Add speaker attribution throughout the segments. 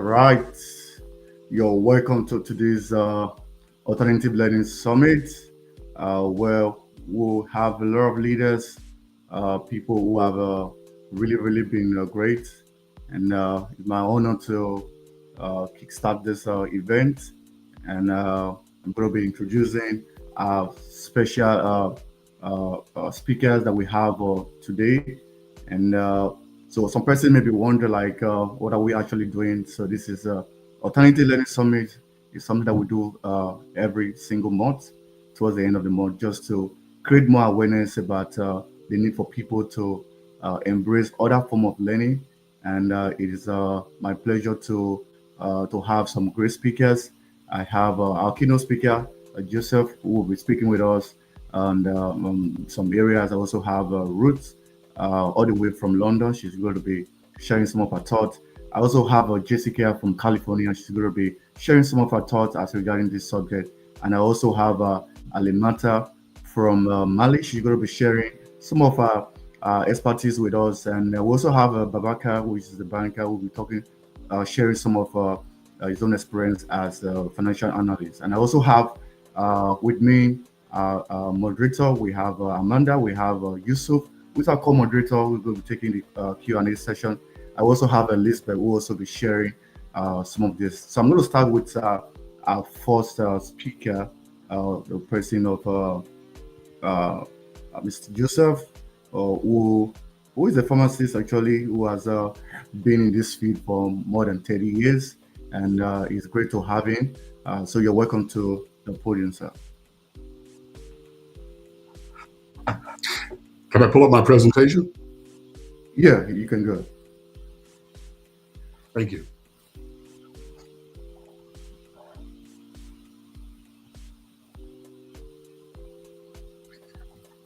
Speaker 1: right. You're welcome to today's Alternative Learning Summit, where we'll have a lot of leaders, people who have really been great. And it's my honor to kickstart this event. And I'm going to be introducing special speakers that we have today. And so some person may be wondering, like, what are we actually doing? So this is Alternative Learning Summit is something that we do every single month towards the end of the month, just to create more awareness about the need for people to embrace other form of learning. And it is my pleasure to have some great speakers. I have our keynote speaker, Joseph, who will be speaking with us on some areas. I also have Ruth, all the way from London. She's going to be sharing some of her thoughts. I also have Jessica from California. She's going to be sharing some of her thoughts as regarding this subject. And I also have Alimata from Mali. She's going to be sharing some of her expertise with us. And we also have Babaka, which is the banker, who will be sharing some of his own experience as a financial analyst. And I also have with me moderator. We have Amanda. We have Yusuf, who's our co-moderator, who will be taking the Q&A session. I also have Elizabeth, who will also be sharing some of this. So I'm going to start with our first speaker, the person of Mr. Joseph, who is a pharmacist actually, who has been in this field for more than 30 years, and it's great to have him. So you're welcome to the podium, sir.
Speaker 2: Can I pull up my presentation?
Speaker 1: Yeah, you can go.
Speaker 2: Thank you.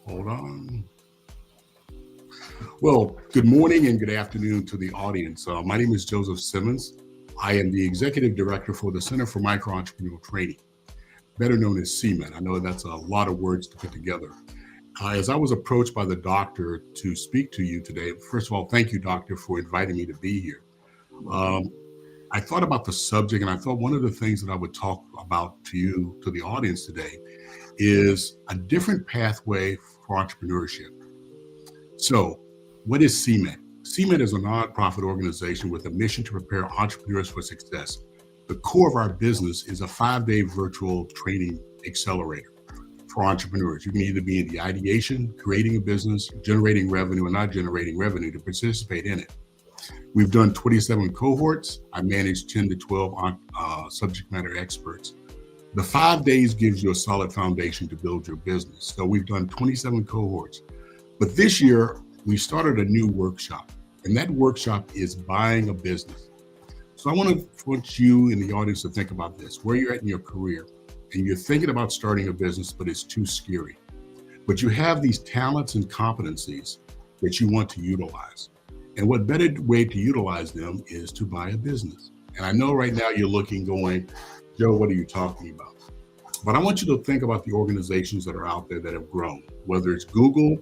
Speaker 2: Hold on. Well, good morning and good afternoon to the audience. My name is Joseph Simmons. I am the Executive Director for the Center for Micro-Entrepreneurial Training, better known as CMET. I know that's a lot of words to put together. As I was approached by the doctor to speak to you today, first of all, thank you, doctor, for inviting me to be here. I thought about the subject, and I thought one of the things that I would talk about to you, to the audience today, is a different pathway for entrepreneurship. So, what is CMET? CMET is a nonprofit organization with a mission to prepare entrepreneurs for success. The core of our business is a 5-day virtual training accelerator for entrepreneurs. You can either be in the ideation, creating a business, generating revenue, or not generating revenue to participate in it. We've done 27 cohorts. I manage 10 to 12 subject matter experts. The 5 days gives you a solid foundation to build your business. So we've done 27 cohorts. But this year, we started a new workshop, and that workshop is buying a business. So I want you in the audience to think about this, where you're at in your career, and you're thinking about starting a business, but it's too scary. But you have these talents and competencies that you want to utilize. And what better way to utilize them is to buy a business. And I know right now you're looking, going, Joe, what are you talking about? But I want you to think about the organizations that are out there that have grown, whether it's Google,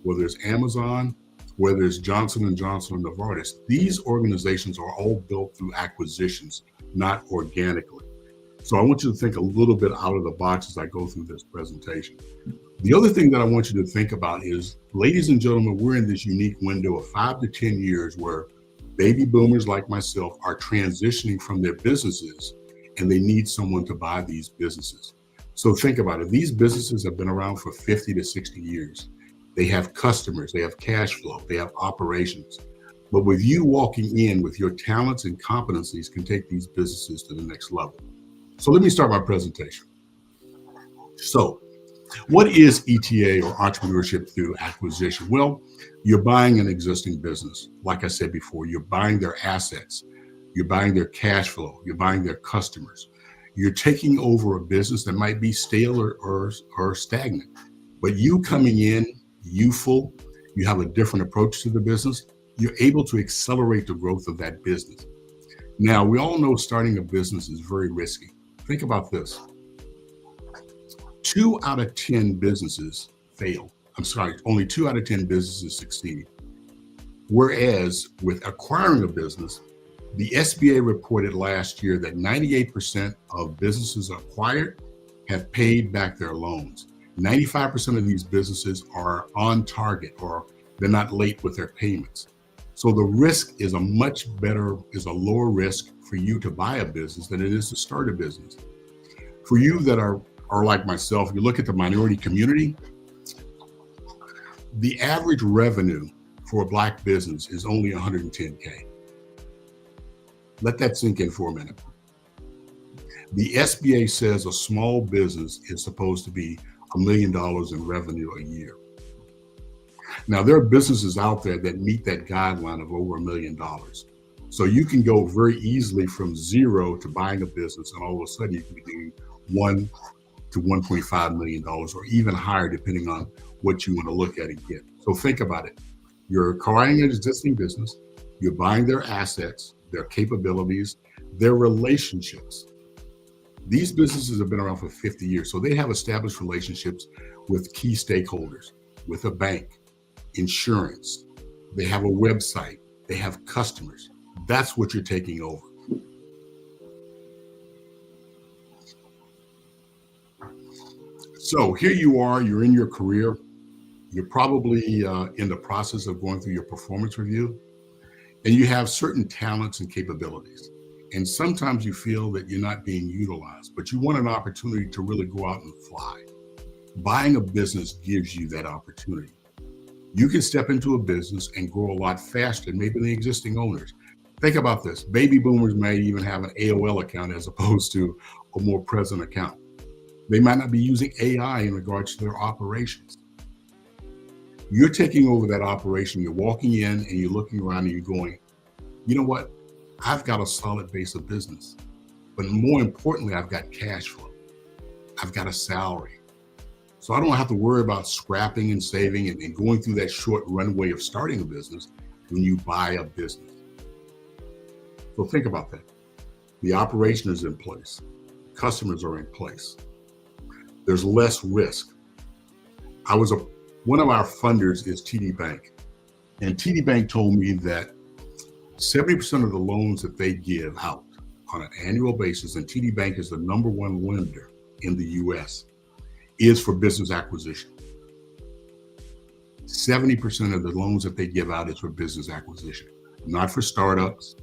Speaker 2: whether it's Amazon, whether it's Johnson & Johnson or Novartis. These organizations are all built through acquisitions, not organically. So I want you to think a little bit out of the box as I go through this presentation. The other thing that I want you to think about is, ladies and gentlemen, we're in this unique window of 5 to 10 years where baby boomers like myself are transitioning from their businesses, and they need someone to buy these businesses. So think about it. These businesses have been around for 50 to 60 years. They have customers, they have cash flow, they have operations. But with you walking in with your talents and competencies can take these businesses to the next level. So let me start my presentation. So what is ETA, or entrepreneurship through acquisition? Well, you're buying an existing business. Like I said before, you're buying their assets, you're buying their cash flow, you're buying their customers. You're taking over a business that might be stale or stagnant, but you coming in youthful, you have a different approach to the business, you're able to accelerate the growth of that business. Now, we all know starting a business is very risky. Think about this. 2 out of 10 businesses fail. I'm sorry, only 2 out of 10 businesses succeed. Whereas with acquiring a business, The SBA reported last year that 98% of businesses acquired have paid back their loans. 95% of these businesses are on target, or they're not late with their payments. So the risk is a lower risk for you to buy a business than it is to start a business. For you that are like myself, you look at the minority community, the average revenue for a Black business is only 110K. Let that sink in for a minute. The SBA says a small business is supposed to be $1 million in revenue a year. Now, there are businesses out there that meet that guideline of over $1 million. So you can go very easily from zero to buying a business, and all of a sudden you can be doing $1 to $1.5 million, or even higher, depending on what you want to look at and get. So think about it. You're acquiring an existing business, you're buying their assets, their capabilities, their relationships. These businesses have been around for 50 years, so they have established relationships with key stakeholders, with a bank, insurance. They have a website, they have customers. That's what you're taking over. So here you are, you're in your career. You're probably in the process of going through your performance review, and you have certain talents and capabilities. And sometimes you feel that you're not being utilized, but you want an opportunity to really go out and fly. Buying a business gives you that opportunity. You can step into a business and grow a lot faster than maybe the existing owners. Think about this. Baby boomers may even have an AOL account as opposed to a more present account. They might not be using AI in regards to their operations. You're taking over that operation. You're walking in and you're looking around and you're going, you know what? I've got a solid base of business, but more importantly, I've got cash flow. I've got a salary. So I don't have to worry about scrapping and saving and going through that short runway of starting a business when you buy a business. So think about that. The operation is in place. Customers are in place. There's less risk. One of our funders is TD Bank. And TD Bank told me that 70% of the loans that they give out on an annual basis, and TD Bank is the number one lender in the US, is for business acquisition. 70% of the loans that they give out is for business acquisition, not for startups,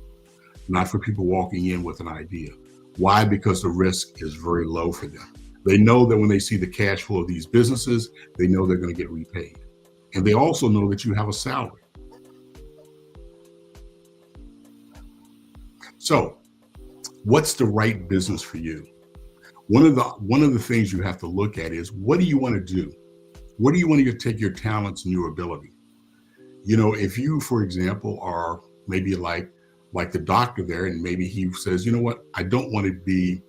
Speaker 2: not for people walking in with an idea. Why? Because the risk is very low for them. They know that when they see the cash flow of these businesses, they know they're going to get repaid. And they also know that you have a salary. So, what's the right business for you? One of the things you have to look at is, what do you want to do? What do you want to take your talents and your ability? You know, if you, for example, are maybe like the doctor there, and maybe he says, you know what, I don't want to be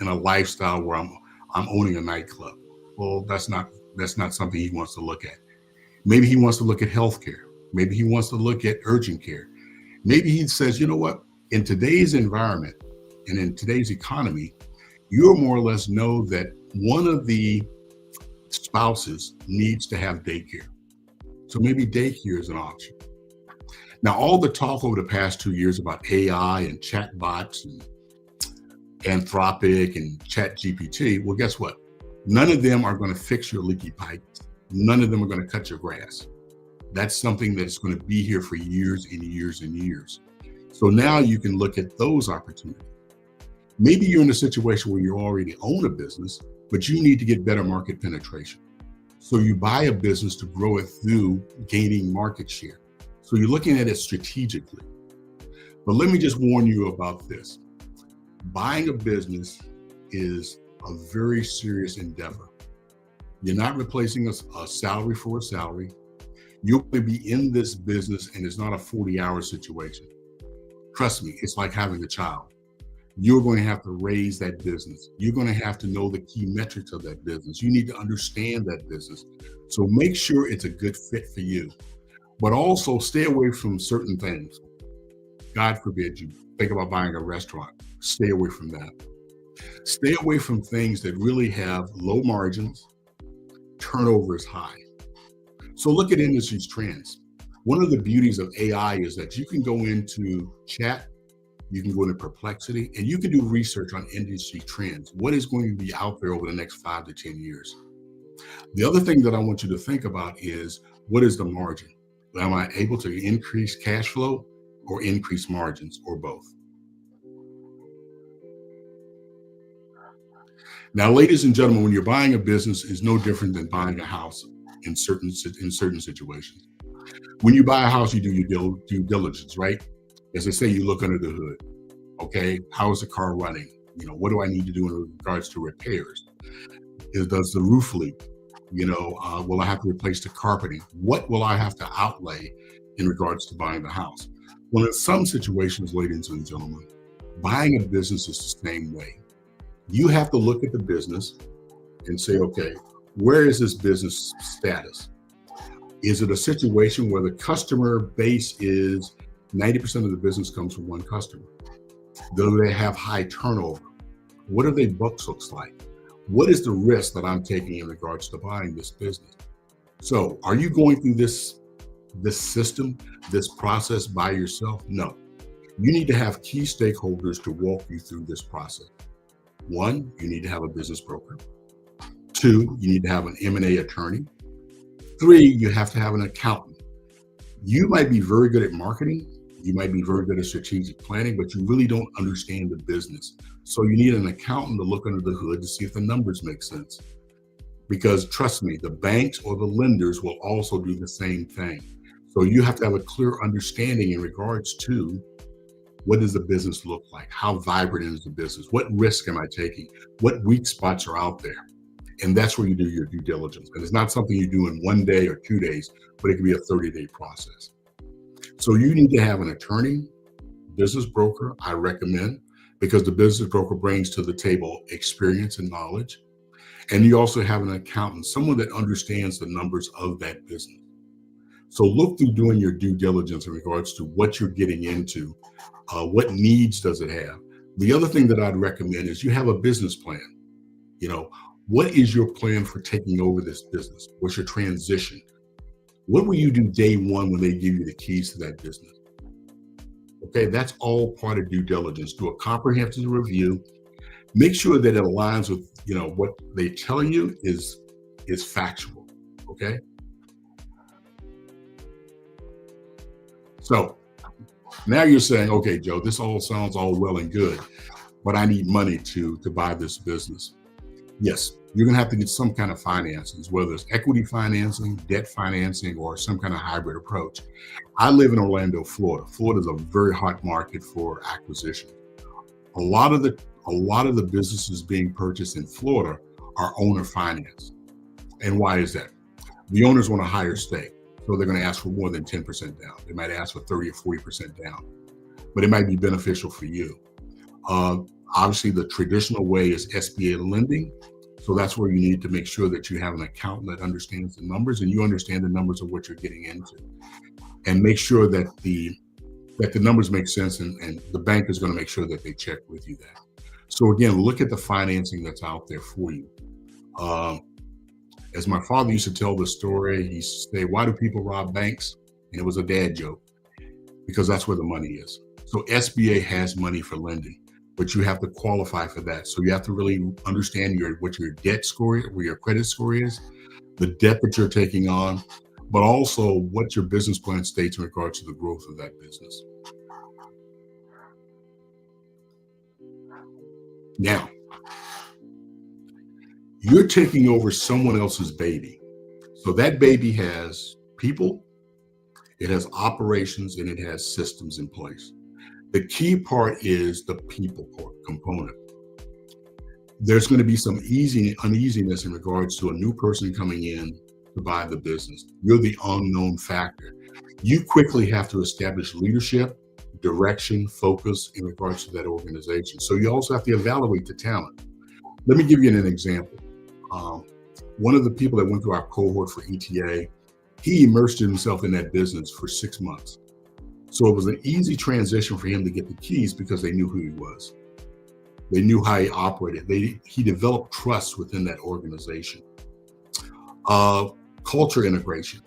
Speaker 2: in a lifestyle where I'm owning a nightclub. Well, that's not something he wants to look at. Maybe he wants to look at healthcare. Maybe he wants to look at urgent care. Maybe he says, you know what, in today's environment and in today's economy, you more or less know that one of the spouses needs to have daycare. So maybe daycare is an option. Now, all the talk over the past 2 years about AI and chatbots and Anthropic and ChatGPT, well, guess what? None of them are going to fix your leaky pipes. None of them are going to cut your grass. That's something that's going to be here for years and years and years. So now you can look at those opportunities. Maybe you're in a situation where you already own a business, but you need to get better market penetration. So you buy a business to grow it through gaining market share. So you're looking at it strategically. But let me just warn you about this. Buying a business is a very serious endeavor. You're not replacing a salary for a salary. You'll be in this business, and it's not a 40-hour situation. Trust me, it's like having a child. You're going to have to raise that business. You're going to have to know the key metrics of that business. You need to understand that business. So make sure it's a good fit for you, but also stay away from certain things. God forbid you think about buying a restaurant. Stay away from that. Stay away from things that really have low margins, turnover is high. So look at industry trends. One of the beauties of AI is that you can go into chat, You can go into Perplexity, and you can do research on industry trends. What is going to be out there over the next 5 to 10 years? The other thing that I want you to think about is, what is the margin? Am I able to increase cash flow or increase margins, or both? Now, ladies and gentlemen, when you're buying a business, is no different than buying a house in certain situations. When you buy a house, you do your due diligence, right? As I say, you look under the hood. Okay, how is the car running? What do I need to do in regards to repairs? Does the roof leak? Will I have to replace the carpeting? What will I have to outlay in regards to buying the house? Well, in some situations, ladies and gentlemen, buying a business is the same way. You have to look at the business and say, okay, where is this business status? Is it a situation where the customer base is 90% of the business comes from one customer? Do they have high turnover? What are their books looks like? What is the risk that I'm taking in regards to buying this business? So are you going through this system, this process by yourself? No. You need to have key stakeholders to walk you through this process. 1, you need to have a business broker. 2, you need to have an M&A attorney. 3, you have to have an accountant. You might be very good at marketing. You might be very good at strategic planning, but you really don't understand the business. So you need an accountant to look under the hood to see if the numbers make sense. Because trust me, the banks or the lenders will also do the same thing. So you have to have a clear understanding in regards to, what does the business look like? How vibrant is the business? What risk am I taking? What weak spots are out there? And that's where you do your due diligence. And it's not something you do in 1 day or 2 days, but it can be a 30-day process. So you need to have an attorney, business broker, I recommend, because the business broker brings to the table experience and knowledge. And you also have an accountant, someone that understands the numbers of that business. So look through doing your due diligence in regards to what you're getting into. What needs does it have? The other thing that I'd recommend is you have a business plan. What is your plan for taking over this business? What's your transition? What will you do day one when they give you the keys to that business? Okay, that's all part of due diligence. Do a comprehensive review. Make sure that it aligns with, what they tell you is factual. Okay. So now you're saying, okay, Joe, this all sounds all well and good, but I need money to buy this business. Yes, you're going to have to get some kind of financing, whether it's equity financing, debt financing, or some kind of hybrid approach. I live in Orlando, Florida. Florida is a very hot market for acquisition. A lot of the businesses being purchased in Florida are owner financed. And why is that? The owners want a higher stake, so they're going to ask for more than 10% down. They might ask for 30 or 40% down, but it might be beneficial for you. Obviously, the traditional way is SBA lending. So that's where you need to make sure that you have an accountant that understands the numbers and you understand the numbers of what you're getting into, and make sure that the numbers make sense, and the bank is going to make sure that they check with you that. So again, look at the financing that's out there for you. As my father used to tell the story, he used to say, why do people rob banks? And it was a dad joke, because that's where the money is. So SBA has money for lending, but you have to qualify for that. So you have to really understand what your debt score, where your credit score is, the debt that you're taking on, but also what your business plan states in regards to the growth of that business. Now, you're taking over someone else's baby. So that baby has people, it has operations, and it has systems in place. The key part is the people component. There's going to be some uneasiness in regards to a new person coming in to buy the business. You're the unknown factor. You quickly have to establish leadership, direction, focus in regards to that organization. So you also have to evaluate the talent. Let me give you an example. One of the people that went through our cohort for ETA, he immersed himself in that business for 6 months. So it was an easy transition for him to get the keys because they knew who he was. They knew how he operated. He developed trust within that organization. Culture integration.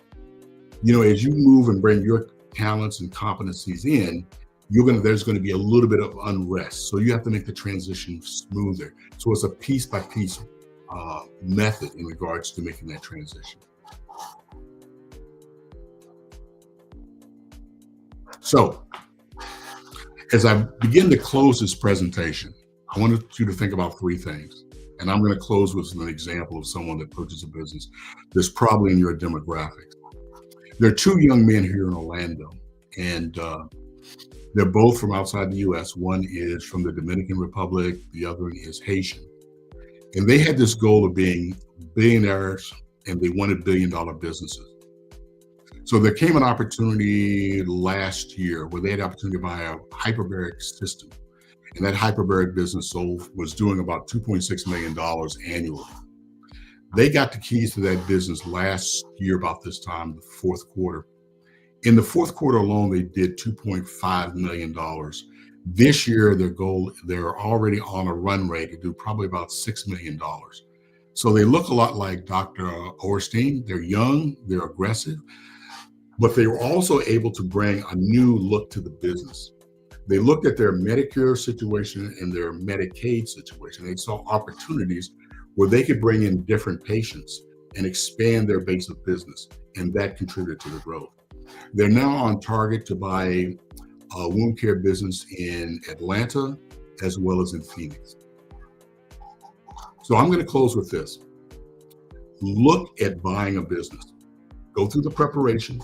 Speaker 2: As you move and bring your talents and competencies in, there's going to be a little bit of unrest. So you have to make the transition smoother. So it's a piece by piece method in regards to making that transition. So as I begin to close this presentation, I wanted you to think about three things. And I'm going to close with an example of someone that purchased a business that's probably in your demographics. There are two young men here in Orlando, and they're both from outside the U.S. One is from the Dominican Republic, the other one is Haitian. And they had this goal of being billionaires, and they wanted billion-dollar businesses. So there came an opportunity last year where they had the opportunity to buy a hyperbaric system. And that hyperbaric business was doing about $2.6 million annually. They got the keys to that business last year about this time, the fourth quarter. In the fourth quarter alone, they did $2.5 million. This year, they're already on a run rate to do probably about $6 million. So they look a lot like Dr. Orstein. They're young, they're aggressive, but they were also able to bring a new look to the business. They looked at their Medicare situation and their Medicaid situation. They saw opportunities where they could bring in different patients and expand their base of business, and that contributed to the growth. They're now on target to buy a wound care business in Atlanta as well as in Phoenix. So I'm going to close with this. Look at buying a business. Go through the preparation.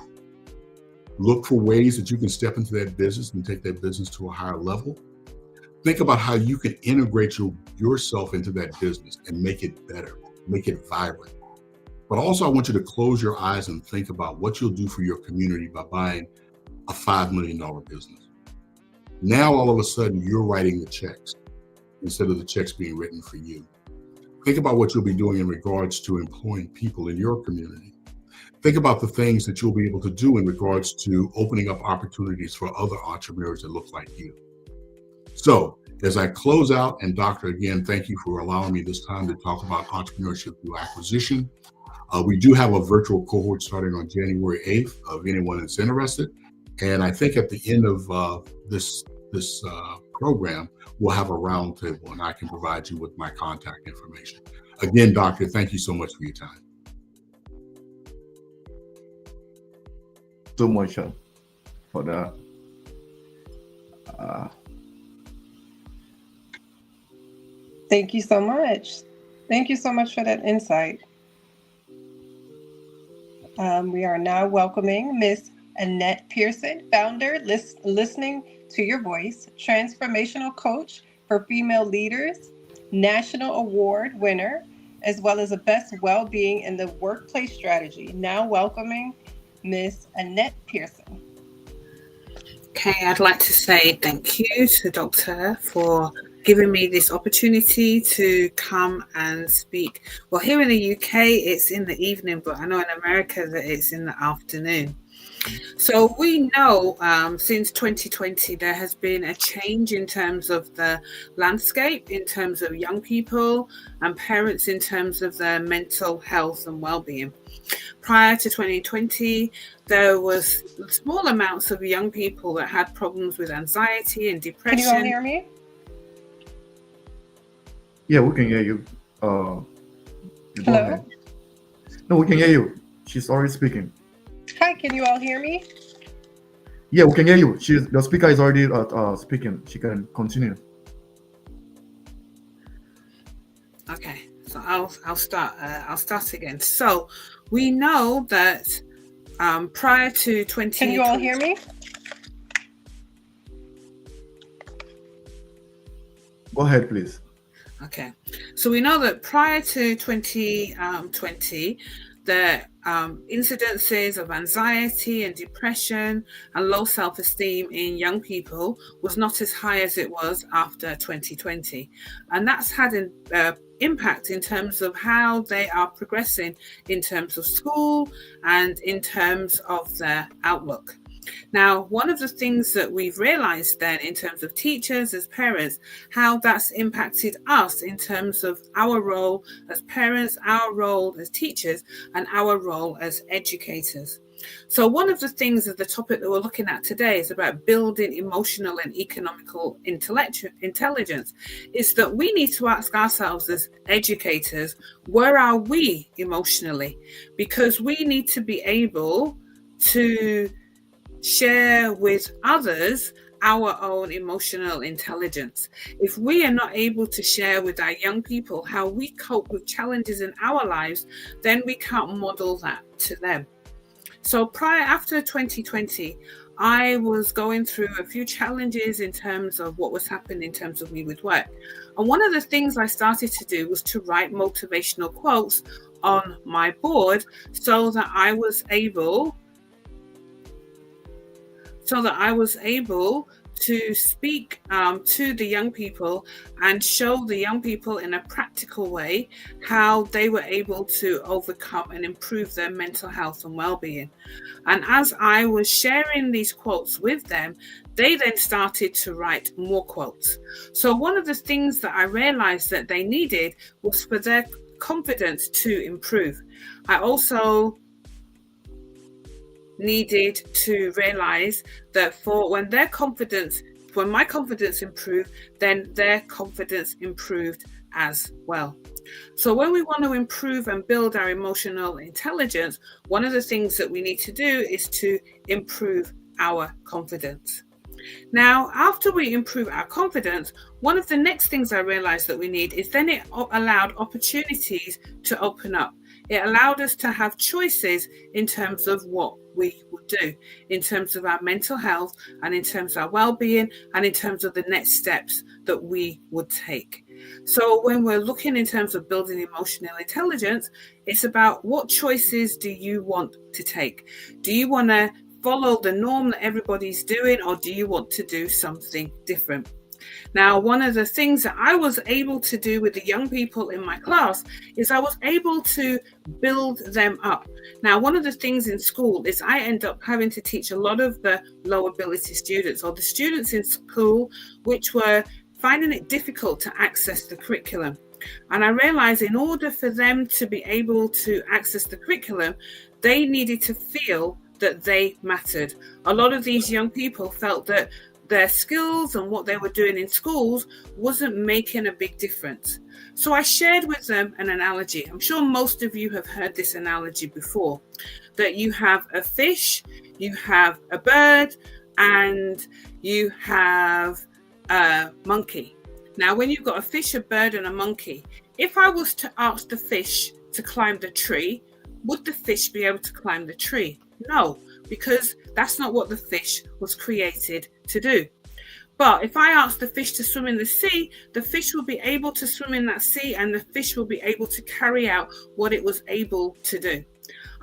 Speaker 2: Look for ways that you can step into that business and take that business to a higher level. Think about how you can integrate yourself into that business and make it better, make it vibrant. But also, I want you to close your eyes and think about what you'll do for your community by buying a $5 million business. Now, all of a sudden, you're writing the checks instead of the checks being written for you. Think about what you'll be doing in regards to employing people in your community. Think about the things that you'll be able to do in regards to opening up opportunities for other entrepreneurs that look like you. So as I close out, and Doctor, again, thank you for allowing me this time to talk about entrepreneurship through acquisition. We do have a virtual cohort starting on January 8th of anyone that's interested. And I think at the end of this program, we'll have a roundtable and I can provide you with my contact information. Again, Doctor, thank you so much for your time.
Speaker 1: So much for that.
Speaker 3: Thank you so much. Thank you so much for that insight. We are now welcoming Miss Annette Pearson, founder, Listening to Your Voice, transformational coach for female leaders, national award winner, as well as a best well-being in the workplace strategy. Now welcoming Miss Annette Pearson.
Speaker 4: Okay, I'd like to say thank you to Dr. for giving me this opportunity to come and speak. Well, here in the UK, it's in the evening, but I know in America that it's in the afternoon. So we know since 2020, there has been a change in terms of the landscape, in terms of young people and parents, in terms of their mental health and well-being. Prior to 2020, there was small amounts of young people that had problems with anxiety and depression.
Speaker 3: Can you all hear me?
Speaker 1: Yeah, we can hear you.
Speaker 3: Hello?
Speaker 1: No, we can hear you. She's already speaking.
Speaker 3: Hi, can you all hear me?
Speaker 1: Yeah, we can hear you. The speaker is already speaking. She can continue.
Speaker 4: Okay, so I'll start again. So we know that prior to 2020,
Speaker 3: can you all hear me?
Speaker 1: Go ahead, please.
Speaker 4: Okay, so we know that prior to 2020, the incidences of anxiety and depression and low self-esteem in young people was not as high as it was after 2020. And that's had an impact in terms of how they are progressing in terms of school and in terms of their outlook. Now, one of the things that we've realized then in terms of teachers as parents, how that's impacted us in terms of our role as parents, our role as teachers, and our role as educators. So one of the things of the topic that we're looking at today is about building emotional and economical intelligence, is that we need to ask ourselves as educators, where are we emotionally? Because we need to be able to share with others our own emotional intelligence. If we are not able to share with our young people how we cope with challenges in our lives, then we can't model that to them. So after 2020, I was going through a few challenges in terms of what was happening in terms of me with work. And one of the things I started to do was to write motivational quotes on my board so that I was able to speak to the young people and show the young people in a practical way how they were able to overcome and improve their mental health and well-being. And as I was sharing these quotes with them, they then started to write more quotes. So one of the things that I realized that they needed was for their confidence to improve. I also needed to realize that when my confidence improved, then their confidence improved as well. So when we want to improve and build our emotional intelligence, one of the things that we need to do is to improve our confidence. Now, after we improve our confidence, one of the next things I realized that we need is then it allowed opportunities to open up. It allowed us to have choices in terms of what we would do, in terms of our mental health and in terms of our well-being and in terms of the next steps that we would take. So when we're looking in terms of building emotional intelligence, it's about what choices do you want to take? Do you want to follow the norm that everybody's doing, or do you want to do something different? Now, one of the things that I was able to do with the young people in my class is I was able to build them up. Now, one of the things in school is I end up having to teach a lot of the low ability students, or the students in school which were finding it difficult to access the curriculum. And I realized in order for them to be able to access the curriculum, they needed to feel that they mattered. A lot of these young people felt that their skills and what they were doing in schools wasn't making a big difference. So I shared with them an analogy. I'm sure most of you have heard this analogy before, that you have a fish, you have a bird, and you have a monkey. Now, when you've got a fish, a bird, and a monkey, if I was to ask the fish to climb the tree, would the fish be able to climb the tree? No, because that's not what the fish was created to do. But if I ask the fish to swim in the sea, the fish will be able to swim in that sea, and the fish will be able to carry out what it was able to do.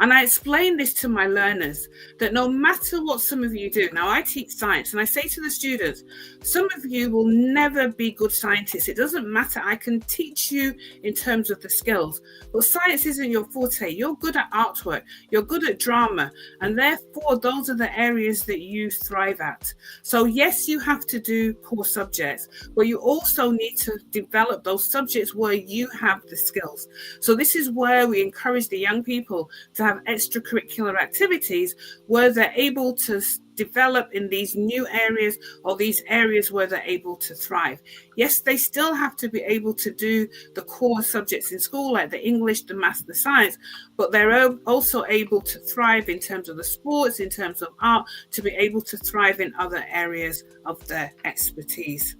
Speaker 4: And I explain this to my learners, that no matter what some of you do, now I teach science, and I say to the students, some of you will never be good scientists. It doesn't matter. I can teach you in terms of the skills, but science isn't your forte. You're good at artwork. You're good at drama. And therefore, those are the areas that you thrive at. So yes, you have to do core subjects, but you also need to develop those subjects where you have the skills. So this is where we encourage the young people to have extracurricular activities where they're able to develop in these new areas, or these areas where they're able to thrive. Yes, they still have to be able to do the core subjects in school, like the English, the maths, the science, but they're also able to thrive in terms of the sports, in terms of art, to be able to thrive in other areas of their expertise.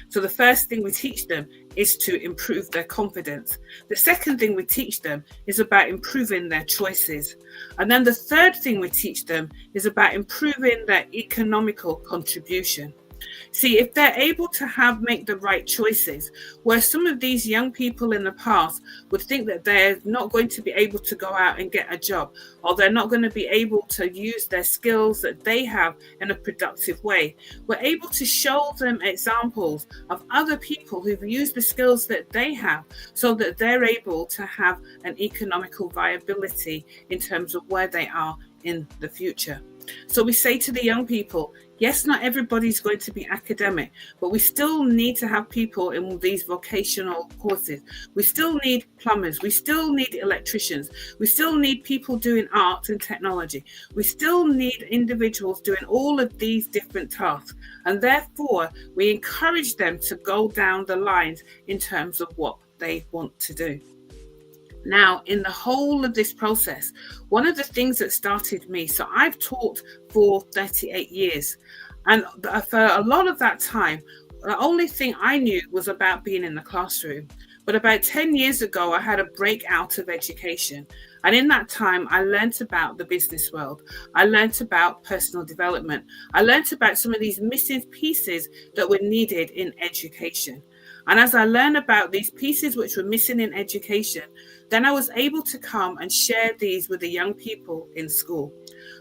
Speaker 4: So the first thing we teach them is to improve their confidence. The second thing we teach them is about improving their choices. And then the third thing we teach them is about improving their economical contribution. See, if they're able to make the right choices, where some of these young people in the past would think that they're not going to be able to go out and get a job, or they're not going to be able to use their skills that they have in a productive way, we're able to show them examples of other people who've used the skills that they have, so that they're able to have an economical viability in terms of where they are in the future. So we say to the young people, yes, not everybody's going to be academic, but we still need to have people in these vocational courses. We still need plumbers. We still need electricians. We still need people doing art and technology. We still need individuals doing all of these different tasks. And therefore, we encourage them to go down the lines in terms of what they want to do. Now, in the whole of this process, one of the things that started me, so I've taught for 38 years, and for a lot of that time, the only thing I knew was about being in the classroom. But about 10 years ago, I had a break out of education. And in that time, I learned about the business world. I learned about personal development. I learned about some of these missing pieces that were needed in education. And as I learned about these pieces which were missing in education, then I was able to come and share these with the young people in school.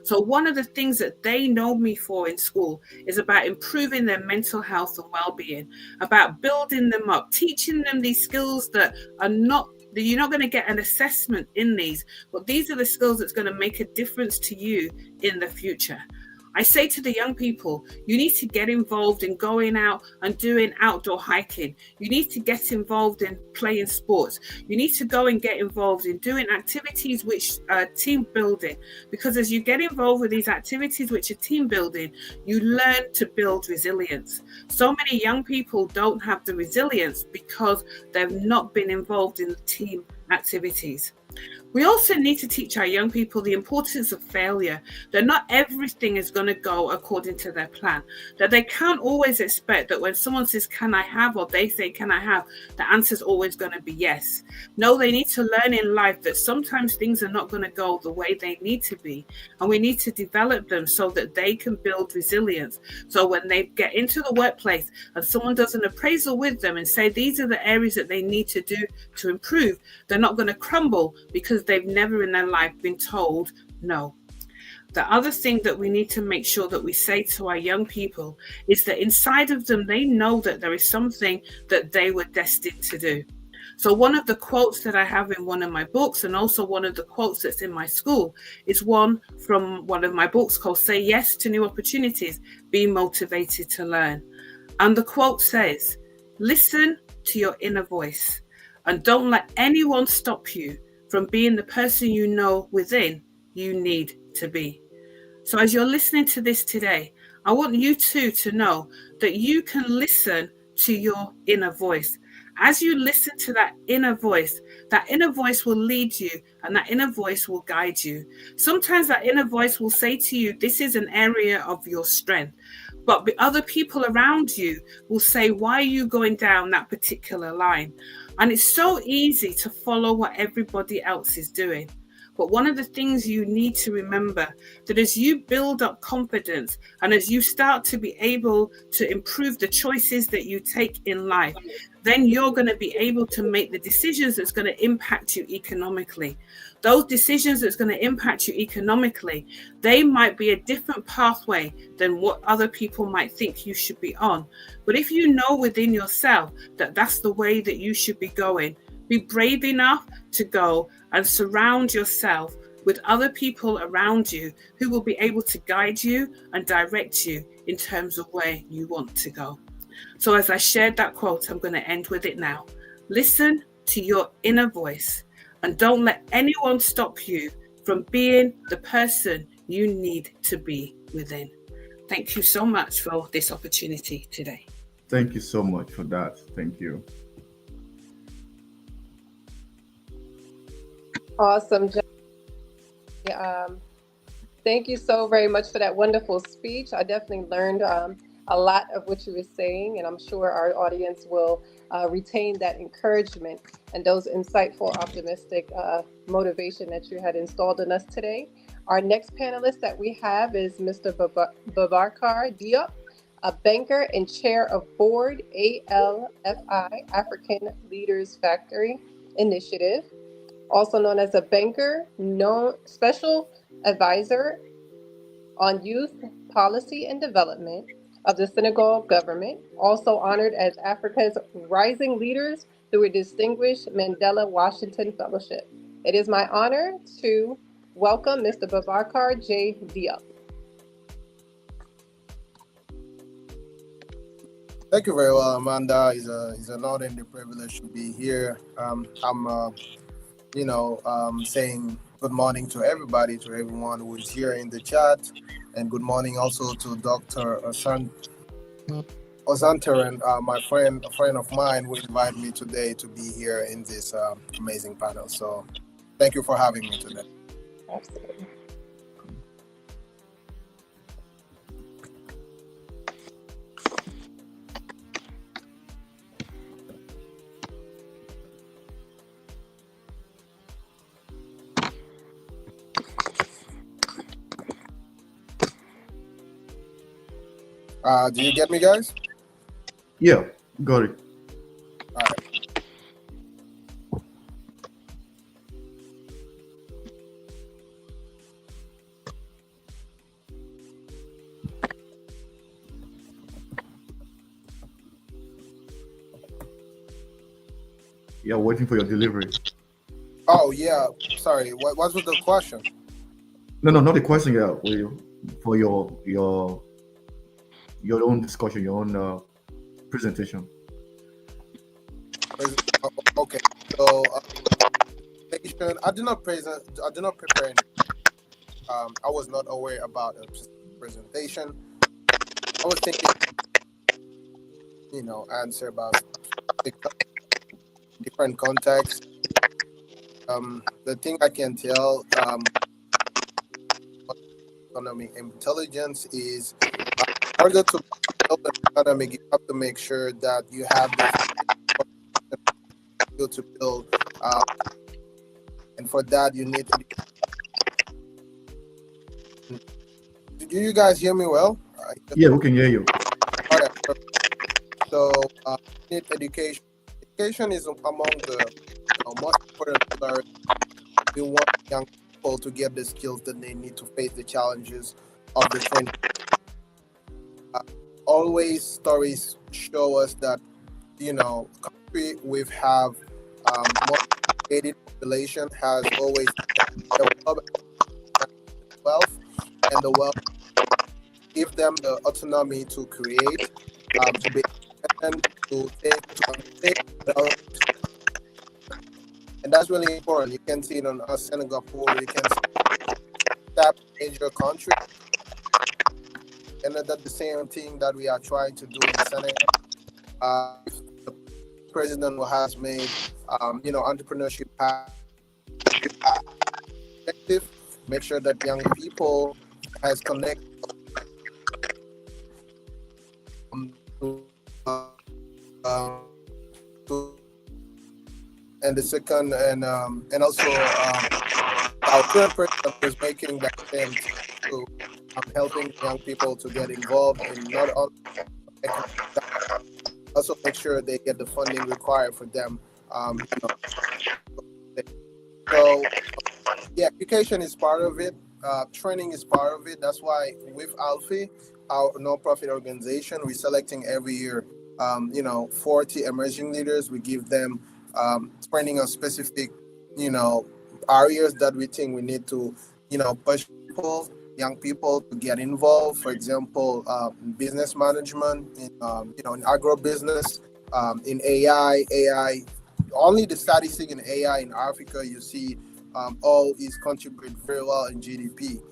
Speaker 4: So one of the things that they know me for in school is about improving their mental health and well-being, about building them up, teaching them these skills that you're not going to get an assessment in these, but these are the skills that's going to make a difference to you in the future. I say to the young people, you need to get involved in going out and doing outdoor hiking. You need to get involved in playing sports. You need to go and get involved in doing activities which are team building. Because as you get involved with these activities which are team building, you learn to build resilience. So many young people don't have the resilience because they've not been involved in the team activities. We also need to teach our young people the importance of failure, that not everything is going to go according to their plan, that they can't always expect that when someone says, can I have, or they say, can I have, the answer is always going to be yes. No, they need to learn in life that sometimes things are not going to go the way they need to be. And we need to develop them so that they can build resilience. So when they get into the workplace and someone does an appraisal with them and say, these are the areas that they need to do to improve, they're not going to crumble because they've never in their life been told no. The other thing that we need to make sure that we say to our young people is that inside of them, they know that there is something that they were destined to do. So one of the quotes that I have in one of my books, and also one of the quotes that's in my school, is one from one of my books called Say Yes to New Opportunities, Be Motivated to Learn. And the quote says, listen to your inner voice and don't let anyone stop you from being the person you know within you need to be. So as you're listening to this today, I want you too to know that you can listen to your inner voice. As you listen to that inner voice will lead you, and that inner voice will guide you. Sometimes that inner voice will say to you, this is an area of your strength. But the other people around you will say, why are you going down that particular line? And it's so easy to follow what everybody else is doing. But one of the things you need to remember, that as you build up confidence and as you start to be able to improve the choices that you take in life, then you're going to be able to make the decisions that's going to impact you economically. Those decisions that's going to impact you economically, they might be a different pathway than what other people might think you should be on. But if you know within yourself that that's the way that you should be going, be brave enough to go and surround yourself with other people around you who will be able to guide you and direct you in terms of where you want to go. So as I shared that quote, I'm going to end with it now. Listen to your inner voice and don't let anyone stop you from being the person you need to be within. Thank you so much for this opportunity today.
Speaker 1: Thank you so much for that. Thank you.
Speaker 3: Awesome. Thank you so very much for that wonderful speech. I definitely learned a lot of what you were saying, and I'm sure our audience will retain that encouragement and those insightful, optimistic motivation that you had installed in us today. Our next panelist that we have is Mr. Boubacar Diop, a banker and chair of board ALFI, African Leaders Factory Initiative, also known as a banker, special advisor on youth policy and development of the Senegal government, also honored as Africa's Rising Leaders through a distinguished Mandela Washington Fellowship. It is my honor to welcome Mr. Boubacar J. Diop.
Speaker 5: Thank you very well, Amanda. It's an honor and a privilege to be here. I'm saying good morning to everybody, to everyone who is here in the chat, and good morning also to Dr. Osantaran, my friend, a friend of mine, who invited me today to be here in this amazing panel. So, thank you for having me today.
Speaker 3: Absolutely.
Speaker 5: Do you get me, guys?
Speaker 1: Yeah, got it.
Speaker 5: All right.
Speaker 1: Yeah, waiting for your delivery.
Speaker 5: Oh yeah. Sorry. What was the question?
Speaker 1: No, not the question. Yeah, for your own discussion, your own presentation.
Speaker 5: Okay. So, I did not present. I did not prepare any. I was not aware about a presentation. I was thinking, answer about different contexts. The thing I can tell, economic intelligence is, in order to build an economic, you have to make sure that you have the skill to build, and for that you need. Do you guys hear me well?
Speaker 1: Yeah, we can hear you.
Speaker 5: All right. So, need education. Education is among the most important pillars. We want young people to get the skills that they need to face the challenges of the 20. Always stories show us that country with have more educated population has always developed wealth, and the wealth give them the autonomy to create, to be independent, to think, to undertake, and that's really important. You can see it on Singapore. You can see that major country, and that's the same thing that we are trying to do in Senegal. The president who has made, entrepreneurship effective, make sure that young people has connect to, and the second, and also our current president is making that attempt to helping young people to get involved in not only also make sure they get the funding required for them. So yeah, education is part of it. Training is part of it. That's why with Alfie, our nonprofit organization, we're selecting every year, 40 emerging leaders. We give them training on specific, areas that we think we need to, push people, young people to get involved. For example, business management, in agro business, in AI. Only the statistic in AI in Africa, you see, all is contribute very well in GDP.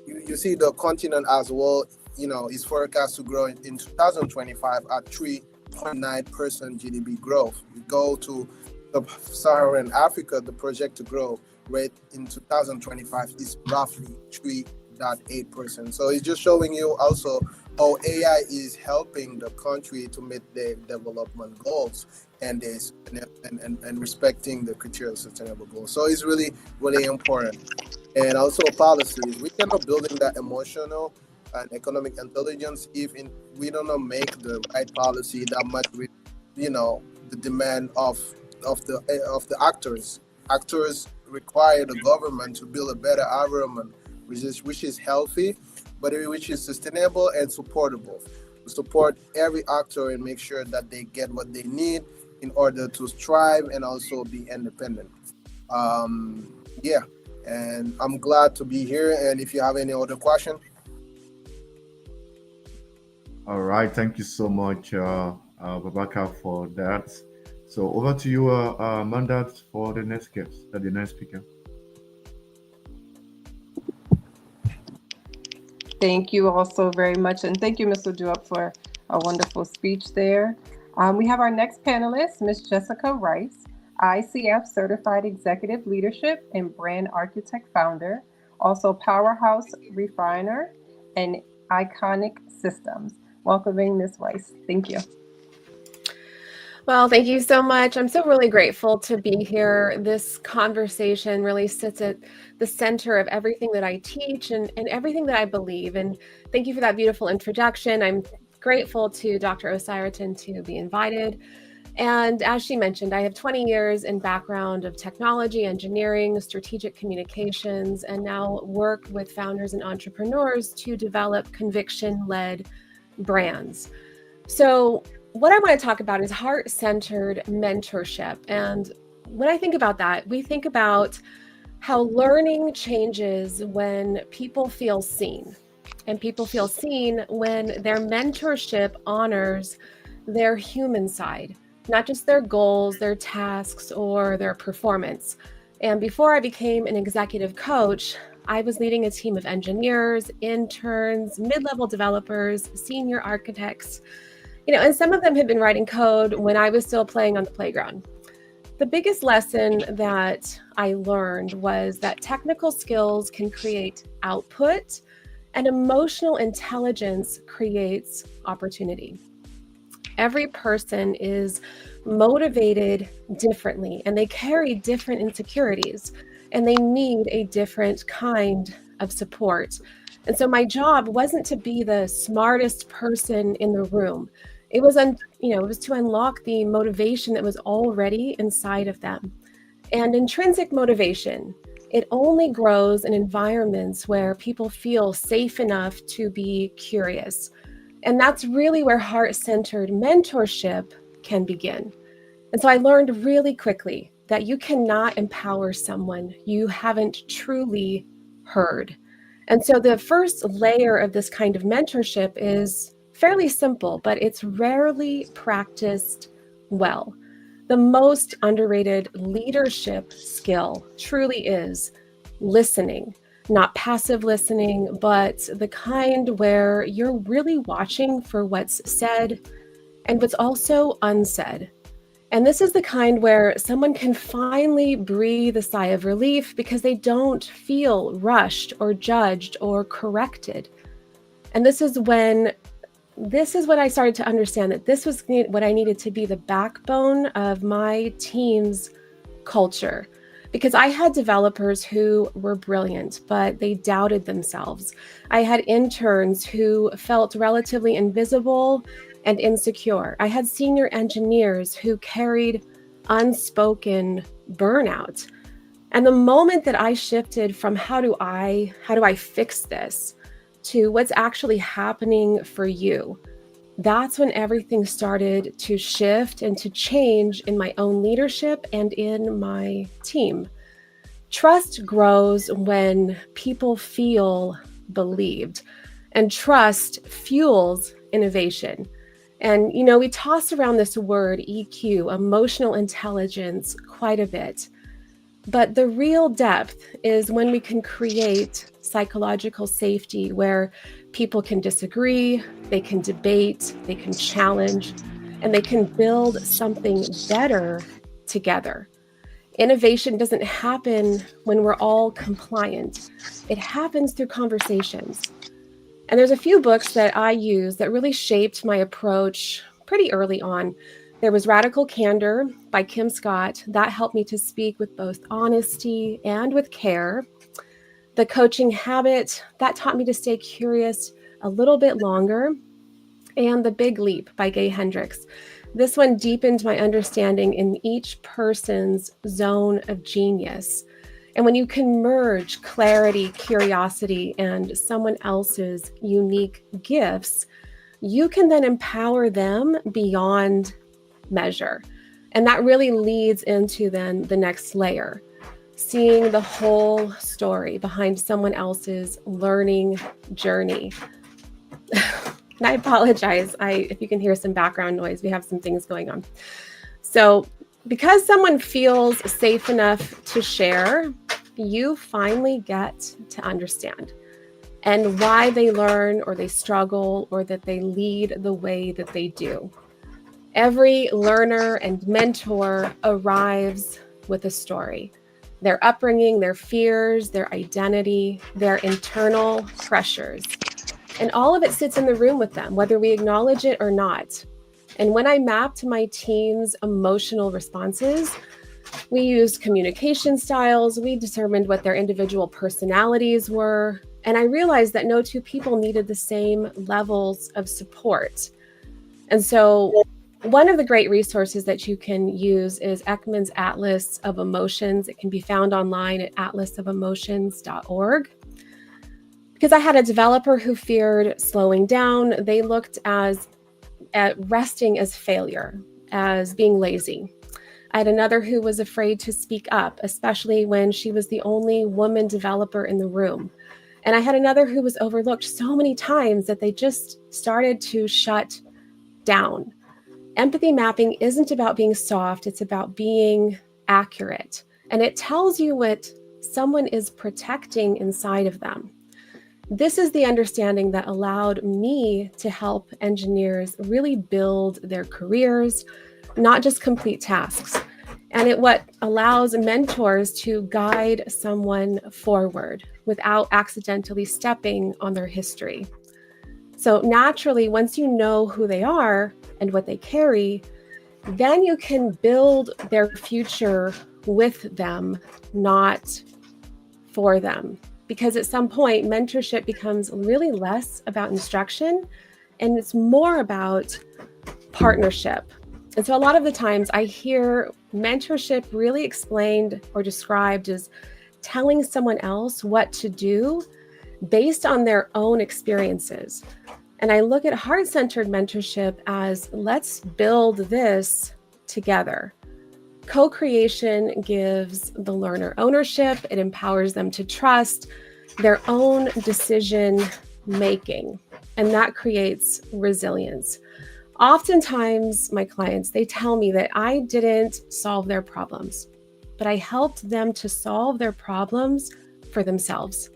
Speaker 5: You see the continent as well, is forecast to grow in 2025 at 3.9% GDP growth. You go to Sub-Saharan Africa, the project to grow rate in 2025 is roughly 3.8%. So it's just showing you also how AI is helping the country to meet their development goals and respecting the criteria of sustainable goals. So it's really, really important. And also policies. We cannot building that emotional and economic intelligence if we do not make the right policy that much with, the demand of the actors. Actors require the government to build a better environment, which is healthy, but which is sustainable and supportable. To support every actor and make sure that they get what they need in order to strive and also be independent. Yeah, and I'm glad to be here. And if you have any other question.
Speaker 1: All right, thank you so much, Babaka, for that. So over to you, Mandat, for the next guest, the next speaker.
Speaker 3: Thank you all so very much. And thank you, Mr. Duop, for a wonderful speech there. We have our next panelist, Ms. Jessica Rice, ICF Certified Executive Leadership and Brand Architect Founder, also Powerhouse Refiner and Iconic Systems. Welcoming Ms. Rice. Thank you.
Speaker 6: Well, thank you so much. I'm so really grateful to be here. This conversation really sits at the center of everything that I teach and everything that I believe. And thank you for that beautiful introduction. I'm grateful to Dr. Osiriton to be invited. And as she mentioned, I have 20 years in background of technology, engineering, strategic communications, and now work with founders and entrepreneurs to develop conviction-led brands. So what I want to talk about is heart-centered mentorship. And when I think about that, we think about how learning changes when people feel seen. And people feel seen when their mentorship honors their human side, not just their goals, their tasks, or their performance. And before I became an executive coach, I was leading a team of engineers, interns, mid-level developers, senior architects, and some of them had been writing code when I was still playing on the playground. The biggest lesson that I learned was that technical skills can create output and emotional intelligence creates opportunity. Every person is motivated differently and they carry different insecurities and they need a different kind of support. And so my job wasn't to be the smartest person in the room. It was, it was to unlock the motivation that was already inside of them. And intrinsic motivation, it only grows in environments where people feel safe enough to be curious. And that's really where heart-centered mentorship can begin. And so I learned really quickly that you cannot empower someone you haven't truly heard. And so the first layer of this kind of mentorship is fairly simple, but it's rarely practiced well. The most underrated leadership skill truly is listening, not passive listening, but the kind where you're really watching for what's said and what's also unsaid. And this is the kind where someone can finally breathe a sigh of relief because they don't feel rushed or judged or corrected. And this is when I started to understand that this was what I needed to be the backbone of my team's culture. Because I had developers who were brilliant, but they doubted themselves. I had interns who felt relatively invisible and insecure. I had senior engineers who carried unspoken burnout. And the moment that I shifted from how do I fix this to what's actually happening for you, that's when everything started to shift and to change in my own leadership and in my team. Trust grows when people feel believed, and trust fuels innovation. And, we toss around this word EQ, emotional intelligence, quite a bit. But the real depth is when we can create psychological safety where people can disagree, they can debate, they can challenge, and they can build something better together. Innovation doesn't happen when we're all compliant. It happens through conversations. And there's a few books that I use that really shaped my approach pretty early on. There was Radical Candor by Kim Scott. That helped me to speak with both honesty and with care. The Coaching Habit, that taught me to stay curious a little bit longer. And The Big Leap by Gay Hendricks. This one deepened my understanding in each person's zone of genius. And when you can merge clarity, curiosity, and someone else's unique gifts, you can then empower them beyond measure. And that really leads into then the next layer, seeing the whole story behind someone else's learning journey. And I apologize if you can hear some background noise. We have some things going on. So because someone feels safe enough to share, you finally get to understand and why they learn or they struggle or that they lead the way that they do. Every learner and mentor arrives with a story. Their upbringing, their fears, their identity, their internal pressures. And all of it sits in the room with them, whether we acknowledge it or not. And when I mapped my team's emotional responses, we used communication styles, we determined what their individual personalities were, and I realized that no two people needed the same levels of support. And so one of the great resources that you can use is Ekman's Atlas of Emotions. It can be found online at atlasofemotions.org. Because I had a developer who feared slowing down. They looked at resting as failure, as being lazy. I had another who was afraid to speak up, especially when she was the only woman developer in the room. And I had another who was overlooked so many times that they just started to shut down. Empathy mapping isn't about being soft, it's about being accurate. And it tells you what someone is protecting inside of them. This is the understanding that allowed me to help engineers really build their careers, not just complete tasks. And it what allows mentors to guide someone forward without accidentally stepping on their history. So naturally, once you know who they are and what they carry, then you can build their future with them, not for them. Because at some point, mentorship becomes really less about instruction and it's more about partnership. And so a lot of the times I hear mentorship really explained or described as telling someone else what to do based on their own experiences. And I look at heart-centered mentorship as let's build this together. Co-creation gives the learner ownership. It empowers them to trust their own decision making, and that creates resilience. Oftentimes, my clients, they tell me that I didn't solve their problems, but I helped them to solve their problems for themselves.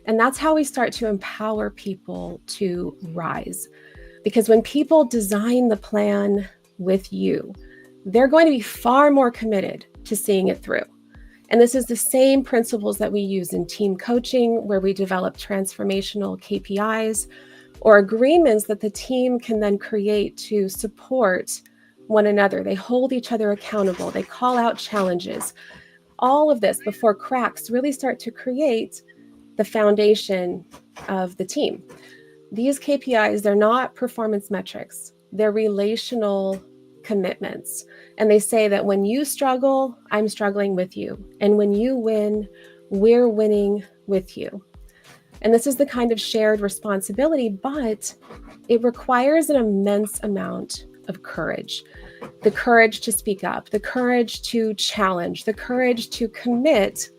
Speaker 6: And that's how we start to empower people to rise. Because when people design the plan with you, they're going to be far more committed to seeing it through. And this is the same principles that we use in team coaching, where we develop transformational KPIs or agreements that the team can then create to support one another. They hold each other accountable. They call out challenges. All of this before cracks really start to create the foundation of the team. These KPIs, they're not performance metrics. They're relational commitments. And they say that when you struggle, I'm struggling with you. And when you win, we're winning with you. And this is the kind of shared responsibility, but it requires an immense amount of courage. The courage to speak up, the courage to challenge, the courage to commit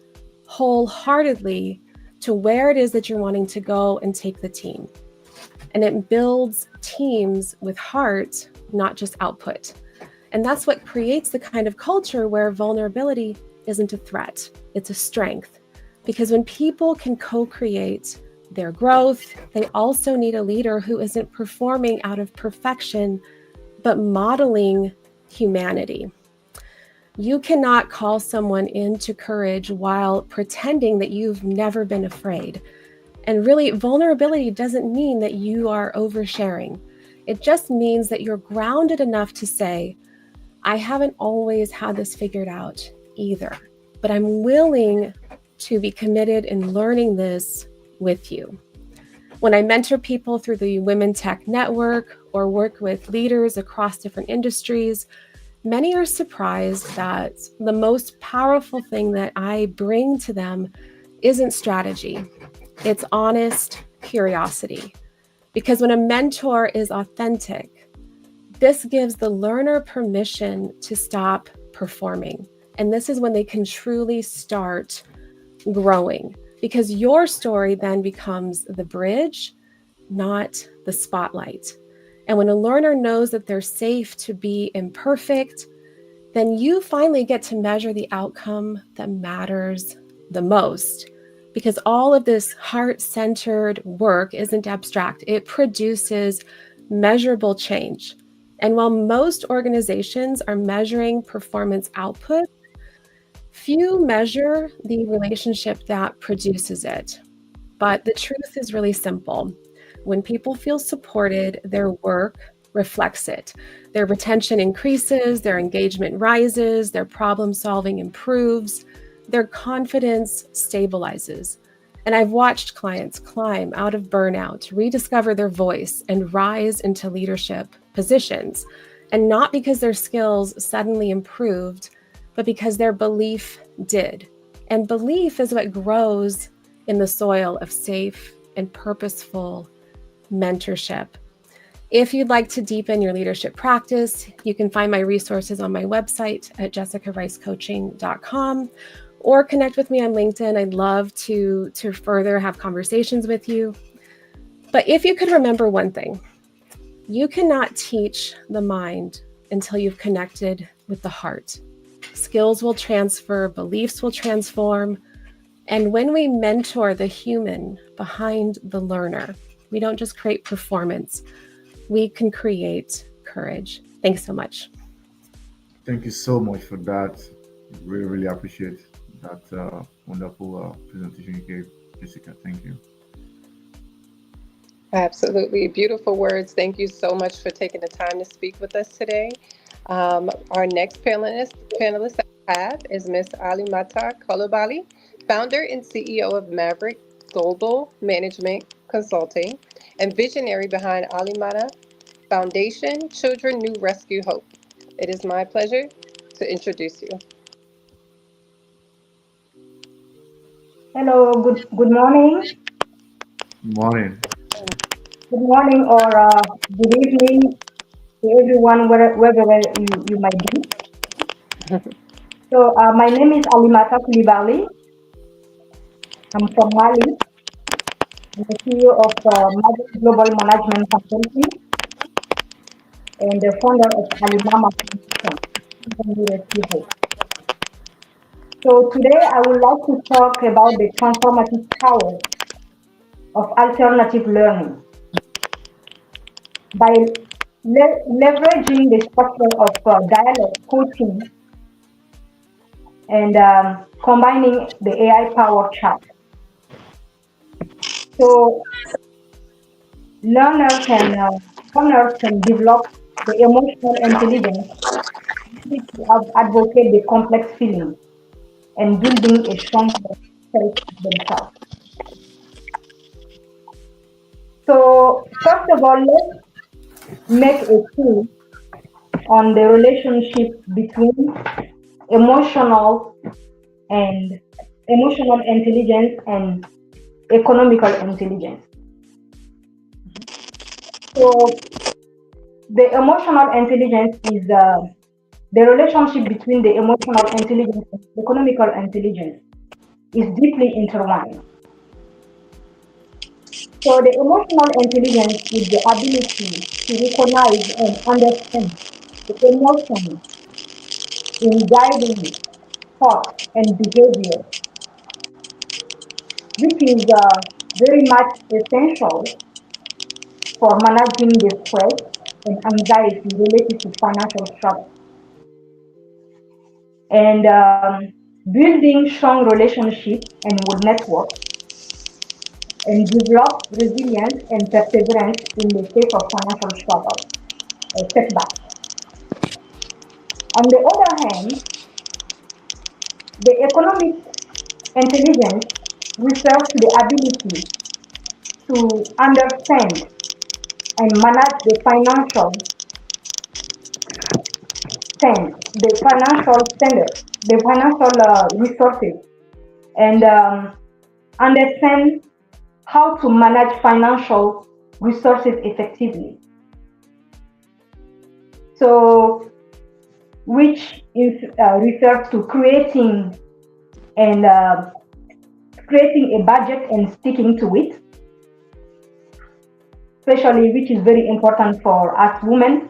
Speaker 6: wholeheartedly to where it is that you're wanting to go and take the team. And it builds teams with heart, not just output. And that's what creates the kind of culture where vulnerability isn't a threat, it's a strength. Because when people can co-create their growth, they also need a leader who isn't performing out of perfection, but modeling humanity. You cannot call someone into courage while pretending that you've never been afraid. And really, vulnerability doesn't mean that you are oversharing. It just means that you're grounded enough to say, I haven't always had this figured out either, but I'm willing to be committed in learning this with you. When I mentor people through the Women Tech Network or work with leaders across different industries, many are surprised that the most powerful thing that I bring to them isn't strategy. It's honest curiosity. Because when a mentor is authentic, this gives the learner permission to stop performing. And this is when they can truly start growing. Because your story then becomes the bridge not the spotlight. And when a learner knows that they're safe to be imperfect, then you finally get to measure the outcome that matters the most. Because all of this heart-centered work isn't abstract. It produces measurable change. And while most organizations are measuring performance output, few measure the relationship that produces it. But the truth is really simple. When people feel supported, their work reflects it. Their retention increases, their engagement rises, their problem solving improves, their confidence stabilizes. And I've watched clients climb out of burnout, rediscover their voice, and rise into leadership positions. And not because their skills suddenly improved, but because their belief did. And belief is what grows in the soil of safe and purposeful mentorship. If you'd like to deepen your leadership practice, you can find my resources on my website at jessicaricecoaching.com or connect with me on LinkedIn. I'd love to further have conversations with you. But if you could remember one thing, you cannot teach the mind until you've connected with the heart. Skills will transfer, beliefs will transform. And when we mentor the human behind the learner, we don't just create performance, we can create courage. Thanks so much.
Speaker 1: Thank you so much for that. Really, really appreciate that wonderful presentation you gave, Jessica. Thank you.
Speaker 3: Absolutely. Beautiful words. Thank you so much for taking the time to speak with us today. Our next panelist I have is Ms. Alimata Kolobali, founder and CEO of Maverick Global Management Consulting and visionary behind Alimata Foundation Children New Rescue Hope. It is my pleasure to introduce you.
Speaker 7: Hello, good morning.
Speaker 1: Morning.
Speaker 7: Good morning or good evening to everyone, wherever you might be. So my name is Alimata Kulibali. I'm from Mali. I'm the CEO of Maverick Global Management Consulting and the founder of Alimama Foundation. So today I would like to talk about the transformative power of alternative learning. By leveraging the structure of dialogue coaching and combining the AI-powered chat. So learners can develop the emotional intelligence to advocate the complex feelings and building a strong self themselves. So first of all, let's make a clue on the relationship between emotional intelligence and economical intelligence. So the emotional intelligence is the relationship between the emotional intelligence and economical intelligence is deeply intertwined. So the emotional intelligence is the ability to recognize and understand the emotions in guiding thought and behavior, which is very much essential for managing the stress and anxiety related to financial struggle. And building strong relationships and would network and develop resilience and perseverance in the face of financial struggle or setback. On the other hand, the economic intelligence refers to the ability to understand and manage the financial resources, and understand how to manage financial resources effectively. So, which is refers to creating a budget and sticking to it, especially which is very important for us women,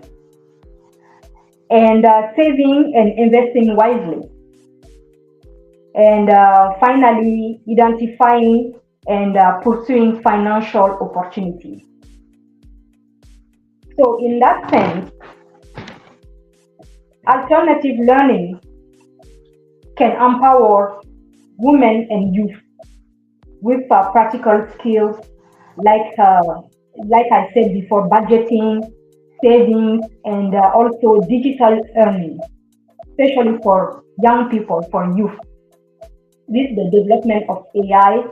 Speaker 7: and saving and investing wisely. And finally, identifying and pursuing financial opportunities. So, in that sense, alternative learning can empower women and youth with practical skills like like I said before, budgeting, savings, and also digital earning, especially for young people, for youth. With the development of AI,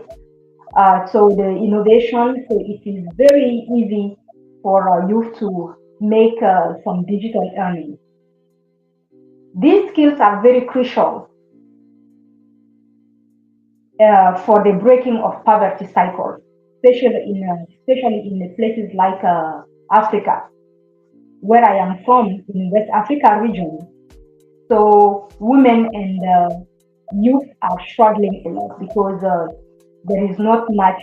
Speaker 7: so the innovation, so it is very easy for youth to make some digital earning. These skills are very crucial for the breaking of poverty cycle, especially in the places like Africa, where I am from, in West Africa region. So women and youth are struggling a lot because there is not much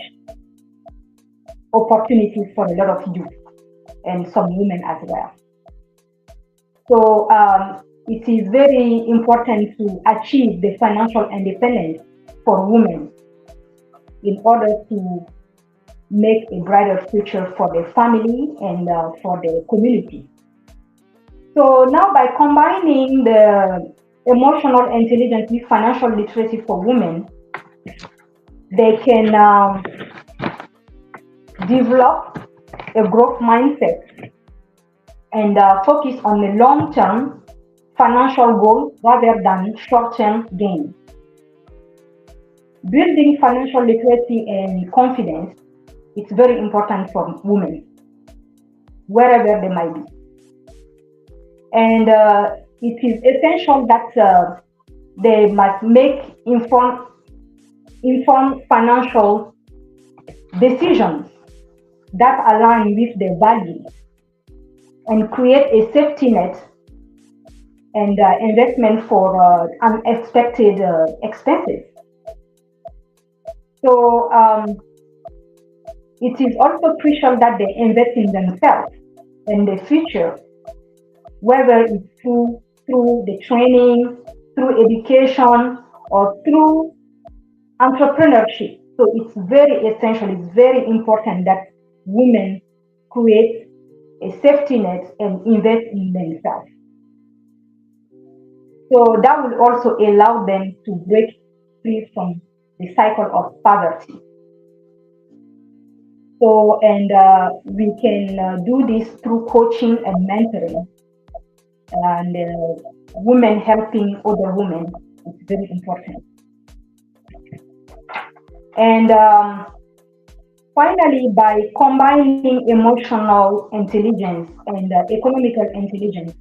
Speaker 7: opportunities for a lot of youth and some women as well. So it is very important to achieve the financial independence for women in order to make a brighter future for the family and for the community. So now by combining the emotional intelligence with financial literacy for women, they can develop a growth mindset and focus on the long-term financial goals rather than short-term gains. Building financial literacy and confidence is very important for women, wherever they might be. And it is essential that they must make informed financial decisions that align with their values and create a safety net and investment for unexpected expenses. So it is also crucial that they invest in themselves and the future, whether it's through the training, through education, or through entrepreneurship. So it's very essential, it's very important that women create a safety net and invest in themselves. So that will also allow them to break free from the cycle of poverty. So, and we can do this through coaching and mentoring, and women helping other women. It's very important. And finally, by combining emotional intelligence and economical intelligence,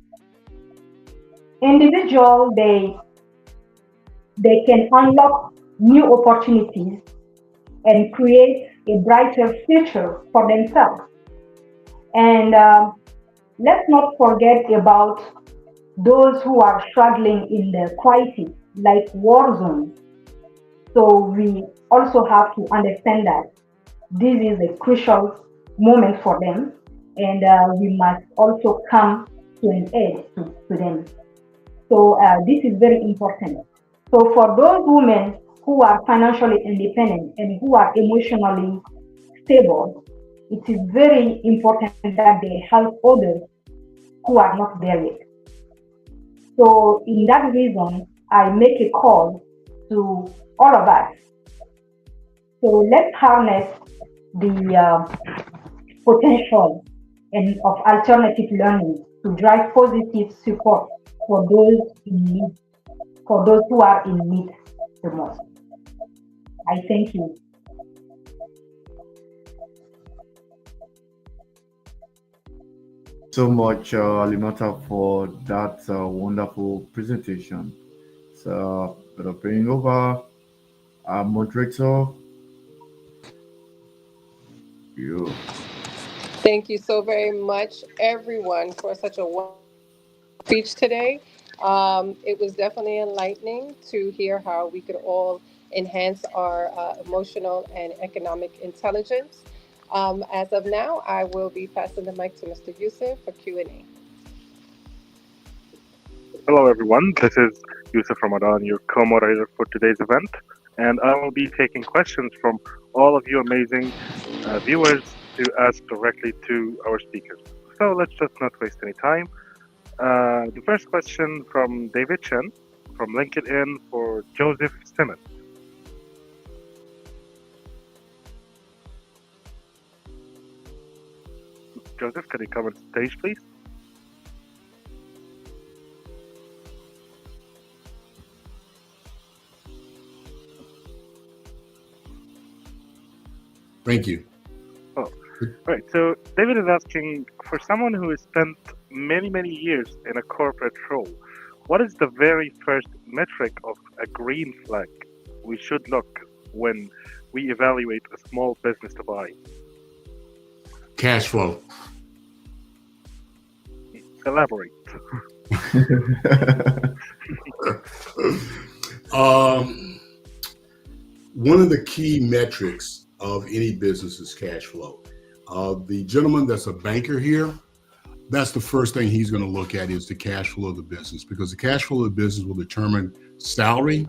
Speaker 7: individual they can unlock new opportunities and create a brighter future for themselves. And let's not forget about those who are struggling in the crisis, like war zones. So we also have to understand that this is a crucial moment for them, and we must also come to an aid to them. So this is very important. So for those women who are financially independent and who are emotionally stable, it is very important that they help others who are not there yet. So in that reason, I make a call to all of us. So let's harness the potential and of alternative learning to drive positive support for those in need, for those who are in need the most. I thank you.
Speaker 1: So much, Alimata, for that wonderful presentation. So, paying over our moderator, you.
Speaker 3: Thank you so very much, everyone, for such a wonderful speech today. It was definitely enlightening to hear how we could all enhance our emotional and economic intelligence. As of now, I will be passing the mic to Mr. Yusuf for Q&A.
Speaker 8: Hello, everyone. This is Yusuf Ramadan, your co-moderator for today's event, and I will be taking questions from all of you amazing viewers to ask directly to our speakers. So let's just not waste any time. The first question from David Chen from LinkedIn for Joseph Simmons. Joseph, can you come on stage, please?
Speaker 2: Thank you.
Speaker 8: Oh, all right. So David is asking, for someone who has spent many, many years in a corporate role, what is the very first metric of a green flag we should look when we evaluate a small business to buy?
Speaker 2: Cash flow.
Speaker 8: Elaborate.
Speaker 2: One of the key metrics of any business is cash flow. The gentleman that's a banker here, that's the first thing he's going to look at is the cash flow of the business, because the cash flow of the business will determine salary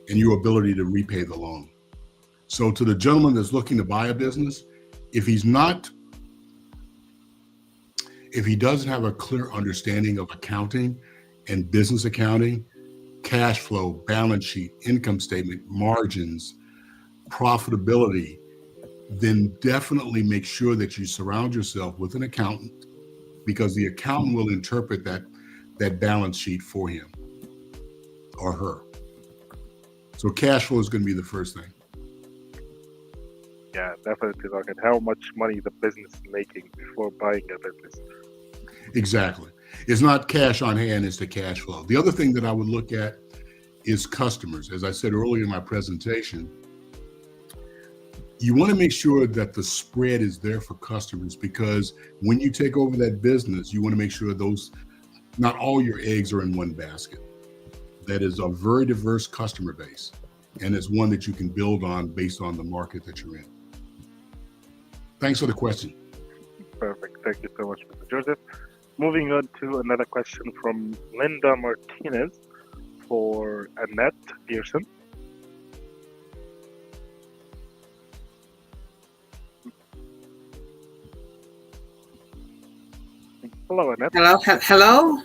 Speaker 2: and your ability to repay the loan. So to the gentleman that's looking to buy a business, if he doesn't have a clear understanding of accounting and business accounting, cash flow, balance sheet, income statement, margins, profitability, then definitely make sure that you surround yourself with an accountant, because the accountant will interpret that balance sheet for him or her. So cash flow is going to be the first thing.
Speaker 8: Yeah, definitely look at how much money the business is making before buying a business.
Speaker 2: Exactly. It's not cash on hand, it's the cash flow. The other thing that I would look at is customers. As I said earlier in my presentation, you want to make sure that the spread is there for customers, because when you take over that business, you want to make sure not all your eggs are in one basket. That is a very diverse customer base, and it's one that you can build on based on the market that you're in. Thanks for the question.
Speaker 8: Perfect. Thank you so much, Mr. Joseph. Moving on to another question from Linda Martinez for Annette Pearson. Hello, Annette.
Speaker 4: Hello.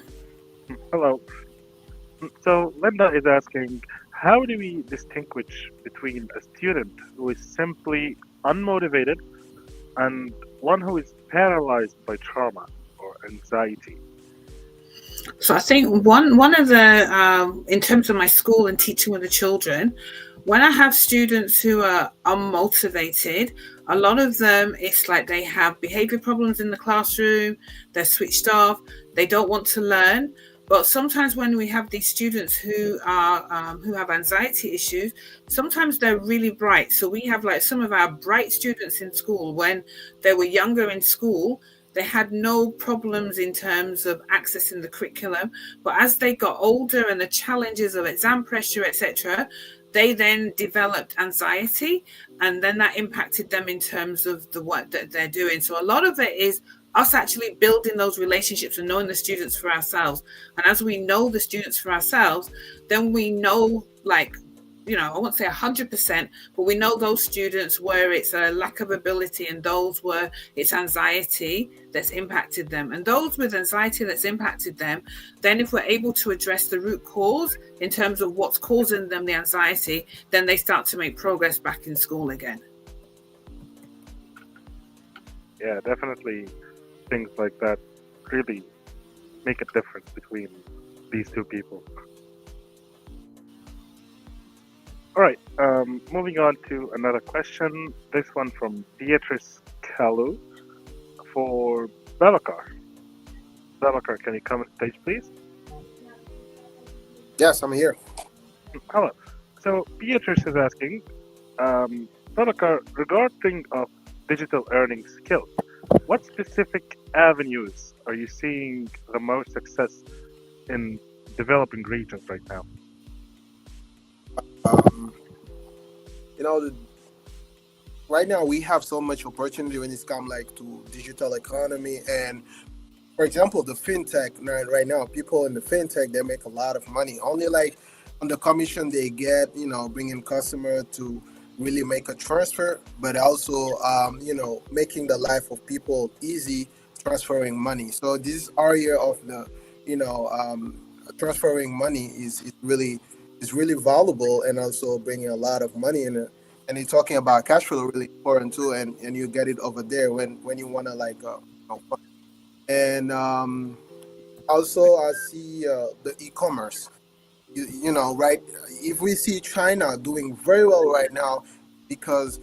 Speaker 8: Hello. So Linda is asking, how do we distinguish between a student who is simply unmotivated and one who is paralyzed by trauma or anxiety?
Speaker 4: So I think one of the, in terms of my school and teaching with the children, when I have students who are unmotivated, a lot of them, it's like they have behavior problems in the classroom, they're switched off, they don't want to learn. But sometimes when we have these students who have anxiety issues, sometimes they're really bright. So we have like some of our bright students in school, when they were younger in school, they had no problems in terms of accessing the curriculum. But as they got older and the challenges of exam pressure, etc., they then developed anxiety, and then that impacted them in terms of the work that they're doing. So a lot of it is us actually building those relationships and knowing the students for ourselves. And as we know the students for ourselves, then we know, like, I won't say 100%, but we know those students where it's a lack of ability and those where it's anxiety that's impacted them. And those with anxiety that's impacted them, then if we're able to address the root cause in terms of what's causing them the anxiety, then they start to make progress back in school again.
Speaker 8: Yeah, definitely things like that really make a difference between these two people. All right, moving on to another question. This one from Beatrice Kalu for Babacar. Babacar, can you come on stage, please?
Speaker 5: Yes, I'm here.
Speaker 8: Hello. So Beatrice is asking, Babacar, regarding of digital earning skills, what specific avenues are you seeing the most success in developing regions right now?
Speaker 5: right now we have so much opportunity when it's come like to digital economy. And for example, the fintech right now, people in the fintech, they make a lot of money only like on the commission they get, bringing customer to really make a transfer, but also making the life of people easy, transferring money. So this area of the you know transferring money is really valuable, and also bringing a lot of money in it. And you're talking about cash flow, really important too, and you get it over there when you want to like and also I see the e-commerce. Right? If we see China doing very well right now, because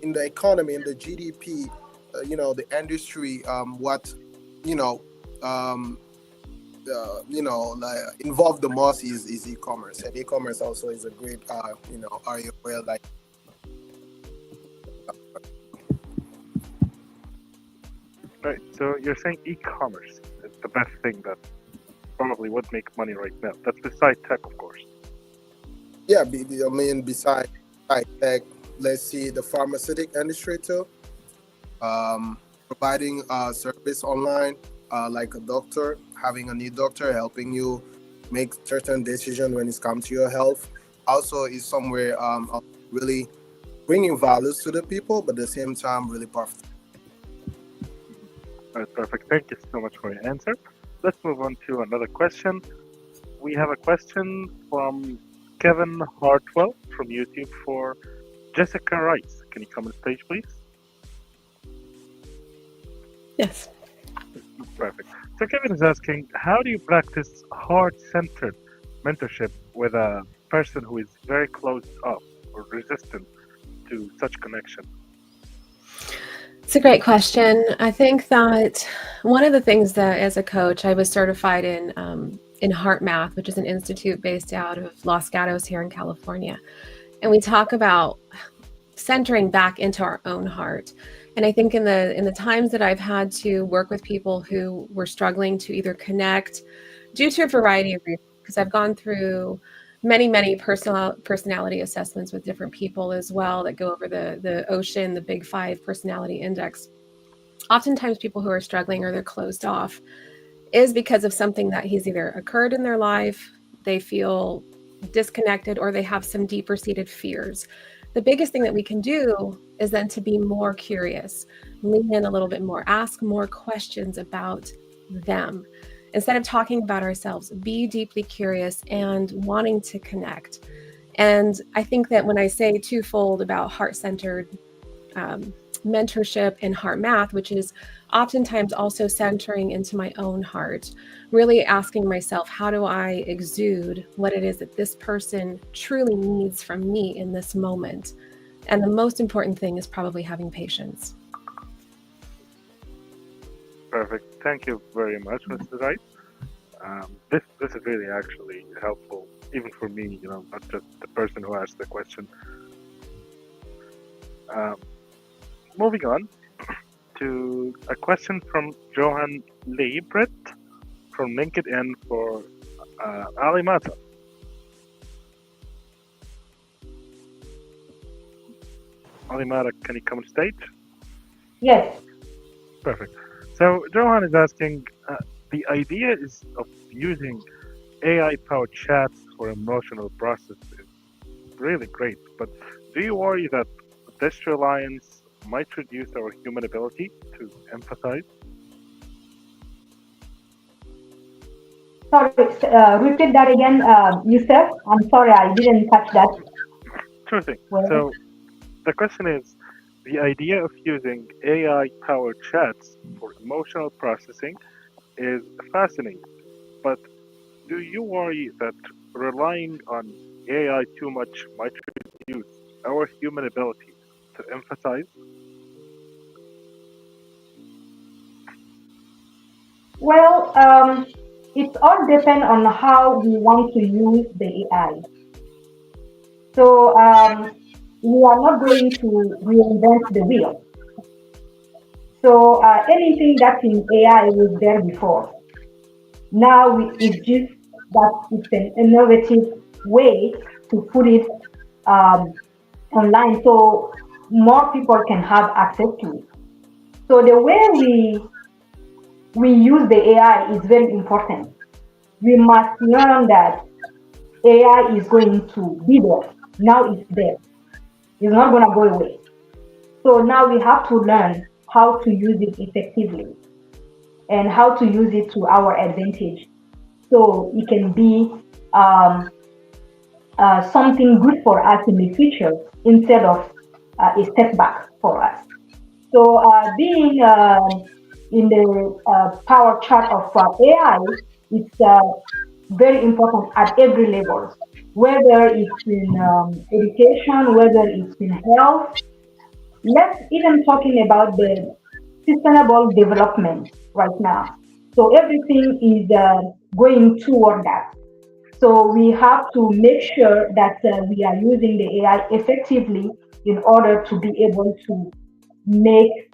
Speaker 5: in the economy, in the GDP, the industry, what you know, um, like involved the most is e-commerce, and e-commerce also is a great area where like.
Speaker 8: Right. So you're saying e-commerce is the best thing that probably would make money right now. That's beside tech, of course.
Speaker 5: Yeah, I mean, besides tech, let's see the pharmaceutical industry too. Providing service online, like a doctor, having a new doctor helping you make certain decision when it comes to your health. Also, is somewhere really bringing values to the people, but at the same time, really profitable.
Speaker 8: All right, perfect. Thank you so much for your answer. Let's move on to another question. We have a question from Kevin Hartwell from YouTube for Jessica Rice. Can you come on stage, please?
Speaker 6: Yes.
Speaker 8: Perfect. So Kevin is asking, how do you practice heart-centered mentorship with a person who is very closed off or resistant to such connection?
Speaker 6: It's a great question. I think that one of the things that, as a coach, I was certified in Heart Math, which is an institute based out of Los Gatos here in California, and we talk about centering back into our own heart. And I think in the times that I've had to work with people who were struggling to either connect due to a variety of reasons, because I've gone through many personality assessments with different people as well that go over the ocean, the Big Five personality index. Oftentimes people who are struggling or they're closed off is because of something that has either occurred in their life, they feel disconnected, or they have some deeper seated fears. The biggest thing that we can do is then to be more curious, lean in a little bit more, ask more questions about them. Instead of talking about ourselves, be deeply curious and wanting to connect. And I think that when I say twofold about heart-centered mentorship and heart math, which is oftentimes also centering into my own heart, really asking myself, how do I exude what it is that this person truly needs from me in this moment? And the most important thing is probably having patience.
Speaker 8: Perfect. Thank you very much, Mr. Wright. This is really actually helpful, even for me, not just the person who asked the question. Moving on to a question from Johan Leibret from LinkedIn for Ali Mata. Ali Mata, can you come on stage?
Speaker 7: Yes.
Speaker 8: Perfect. So Johan is asking, the idea is of using AI-powered chats for emotional process is really great, but do you worry that this reliance might reduce our human ability to empathize?
Speaker 7: Sorry, repeat that again, Yusuf. I'm sorry, I didn't catch that.
Speaker 8: Sure thing.
Speaker 7: Well,
Speaker 8: So the question is, the idea of using AI-powered chats for emotional processing is fascinating, but do you worry that relying on AI too much might reduce our human ability to empathize?
Speaker 7: well, it all depends on how we want to use the AI. So we are not going to reinvent the wheel. So anything that's in AI was there before. Now it's just that it's an innovative way to put it online. So more people can have access to it. So the way we use the AI is very important. We must learn that AI is going to be there. Now it's there. It's not going to go away. So now we have to learn how to use it effectively and how to use it to our advantage. So it can be um, something good for us in the future instead of a step back for us. So being in the power chart of AI, it's very important at every level, whether it's in education, whether it's in health. Let's even talking about the sustainable development right now. So everything is going toward that. So we have to make sure that we are using the AI effectively in order to be able to make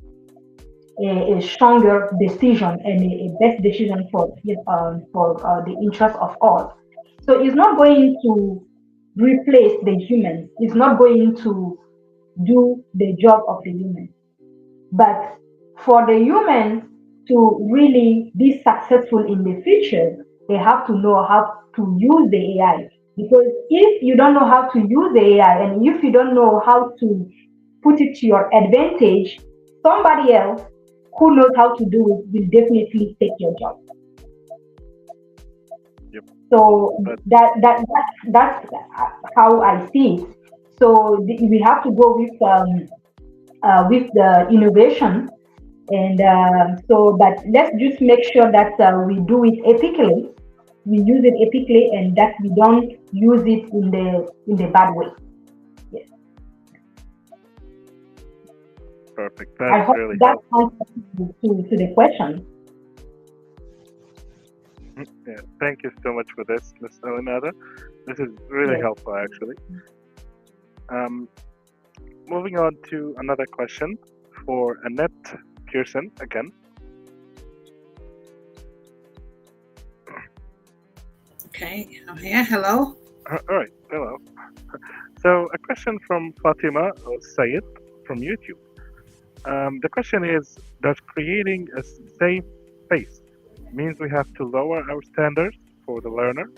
Speaker 7: a stronger decision and a best decision for the interest of all. So it's not going to replace the humans. It's not going to do the job of the human. But for the humans to really be successful in the future, they have to know how to use the AI. Because if you don't know how to use the AI and if you don't know how to put it to your advantage, somebody else who knows how to do it will definitely take your job.
Speaker 8: Yep.
Speaker 7: So
Speaker 8: But
Speaker 7: that's how I see it. So we have to go with the innovation, and but let's just make sure that we do it ethically, we use it ethically, and that we don't use it in the bad way. Yes.
Speaker 8: perfect.
Speaker 7: I
Speaker 8: That's
Speaker 7: hope
Speaker 8: really
Speaker 7: that
Speaker 8: helpful.
Speaker 7: answers to the question.
Speaker 8: Yeah, thank you so much for this, Ms. Elenada. This is really
Speaker 7: Yes.
Speaker 8: helpful, actually. Um, Moving on to another question for Annette Pearson again.
Speaker 4: Okay, I'm here. Hello.
Speaker 8: All right, hello. So, a question from Fatima Sayed from YouTube. The question is, does creating a safe space means we have to lower our standards for the learner?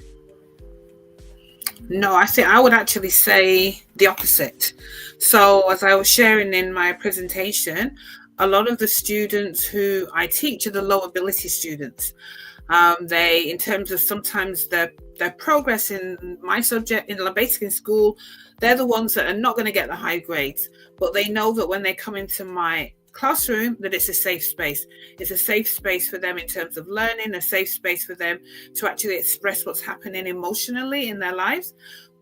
Speaker 4: No, I would actually say the opposite. So, as I was sharing in my presentation, a lot of the students who I teach are the low ability students. They, in terms of sometimes their progress in my subject, basically in school, they're the ones that are not going to get the high grades, but they know that when they come into my classroom, that it's a safe space. It's a safe space for them in terms of learning, a safe space for them to actually express what's happening emotionally in their lives.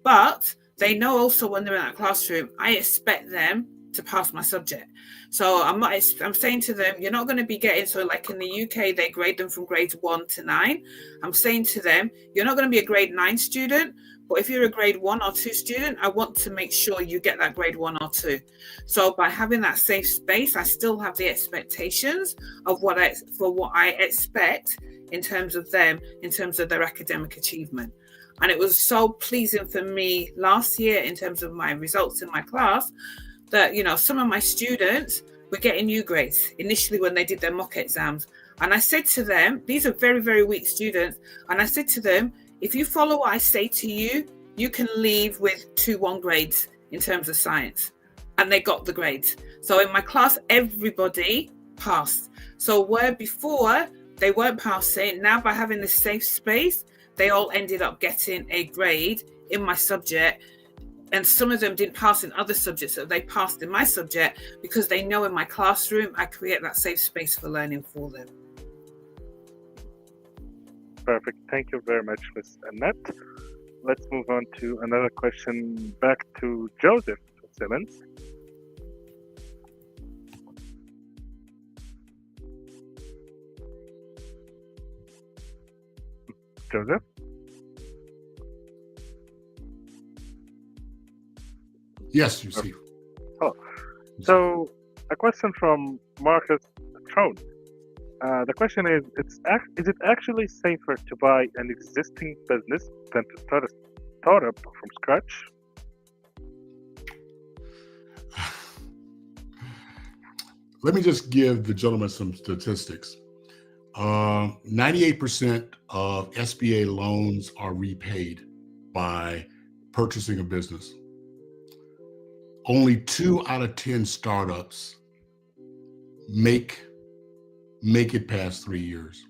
Speaker 4: But they know also when they're in that classroom, I expect them to pass my subject. So I'm saying to them, you're not going to be getting, so like in the UK, they grade them from grades 1 to 9. I'm saying to them, you're not going to be a grade 9 student, but if you're a grade 1 or 2 student, I want to make sure you get that grade 1 or 2. So by having that safe space, I still have the expectations of what I expect in terms of them, in terms of their academic achievement. And it was so pleasing for me last year in terms of my results in my class that, some of my students were getting U grades initially when they did their mock exams. And I said to them, these are very, very weak students. And I said to them, if you follow what I say to you, you can leave with 2-1 grades in terms of science. And they got the grades. So in my class, everybody passed. So where before they weren't passing, now by having this safe space, they all ended up getting a grade in my subject. And some of them didn't pass in other subjects, so they passed in my subject because they know in my classroom I create that safe space for learning for them.
Speaker 8: Perfect. Thank you very much, Ms. Annette. Let's move on to another question back to Joseph Simmons. Joseph?
Speaker 2: Yes, you see.
Speaker 8: Oh, so a question from Marcus Trone. The question is, is it actually safer to buy an existing business than to start a startup from scratch?
Speaker 2: let me just give the gentleman some statistics. 98% of SBA loans are repaid by purchasing a business. Only 2 out of 10 startups make it past 3 years.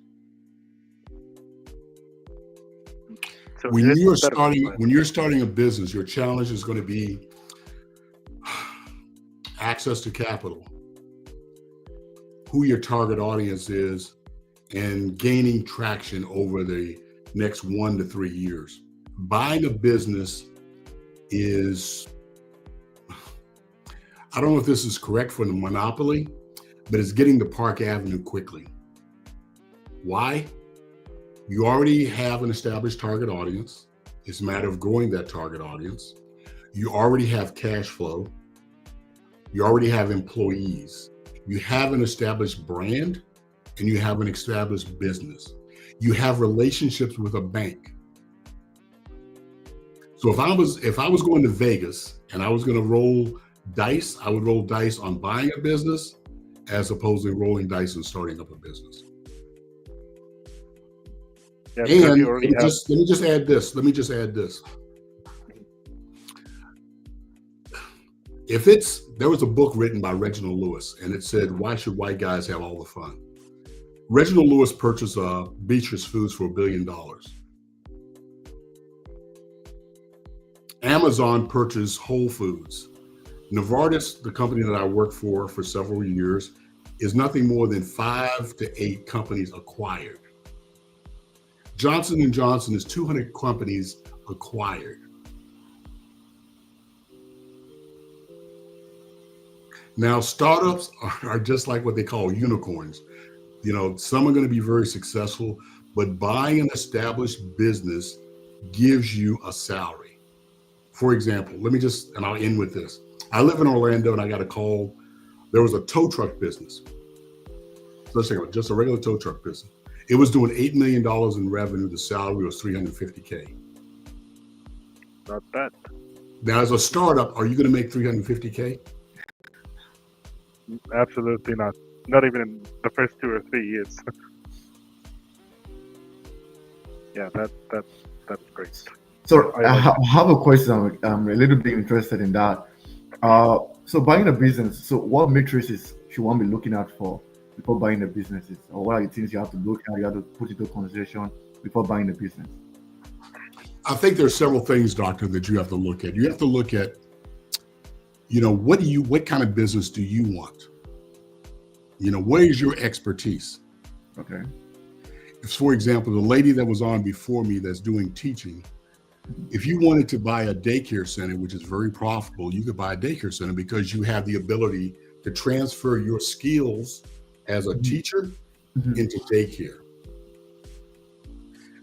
Speaker 8: So
Speaker 2: When
Speaker 8: is
Speaker 2: you're
Speaker 8: that
Speaker 2: starting a business, your challenge is going to be access to capital, who your target audience is, and gaining traction over the next 1 to 3 years. Buying a business is, I don't know if this is correct for the monopoly, but it's getting to Park Avenue quickly. Why? You already have an established target audience. It's a matter of growing that target audience. You already have cash flow. You already have employees. You have an established brand, and you have an established business. You have relationships with a bank. So if I was going to Vegas and I was going to roll dice, I would roll dice on buying a business as opposed to rolling dice and starting up a business.
Speaker 8: Yeah,
Speaker 2: And let me just add this. There was a book written by Reginald Lewis, and it said, "Why should white guys have all the fun?" Reginald Lewis purchased Beatrice Foods for $1 billion. Amazon purchased Whole Foods. Novartis, the company that I worked for several years, is nothing more than 5 to 8 companies acquired. Johnson & Johnson is 200 companies acquired. Now, startups are just like what they call unicorns. You know, some are going to be very successful, but buying an established business gives you a salary. For example, and I'll end with this. I live in Orlando and I got a call. There was a tow truck business. Let's think about it, just a regular tow truck business. It was doing $8 million in revenue. The salary was $350K.
Speaker 8: Not bad.
Speaker 2: Now, as a startup, are you going to make $350K?
Speaker 8: Absolutely not. Not even in the first 2 or 3 years. Yeah, that's great.
Speaker 1: So I have a question. I'm a little bit interested in that. So buying a business. So what matrices should one be looking at for before buying a business? Or what are the things you have to look at? You have to put into consideration before buying a business.
Speaker 2: I think there's several things, Doctor, that you have to look at. You have to look at, what kind of business do you want? What is your expertise?
Speaker 1: Okay.
Speaker 2: For example, the lady that was on before me that's doing teaching, if you wanted to buy a daycare center, which is very profitable, you could buy a daycare center because you have the ability to transfer your skills as a teacher into daycare.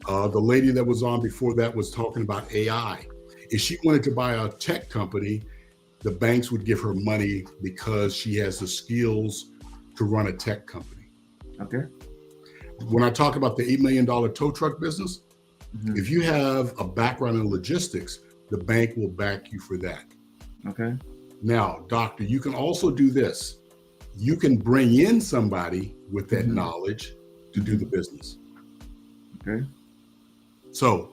Speaker 2: The lady that was on before that was talking about AI. If she wanted to buy a tech company, the banks would give her money because she has the skills to run a tech company.
Speaker 1: Okay.
Speaker 2: When I talk about the $8 million tow truck business, if you have a background in logistics, the bank will back you for that.
Speaker 1: Okay.
Speaker 2: Now, doctor, you can also do this. You can bring in somebody with that knowledge to do the business.
Speaker 1: Okay.
Speaker 2: So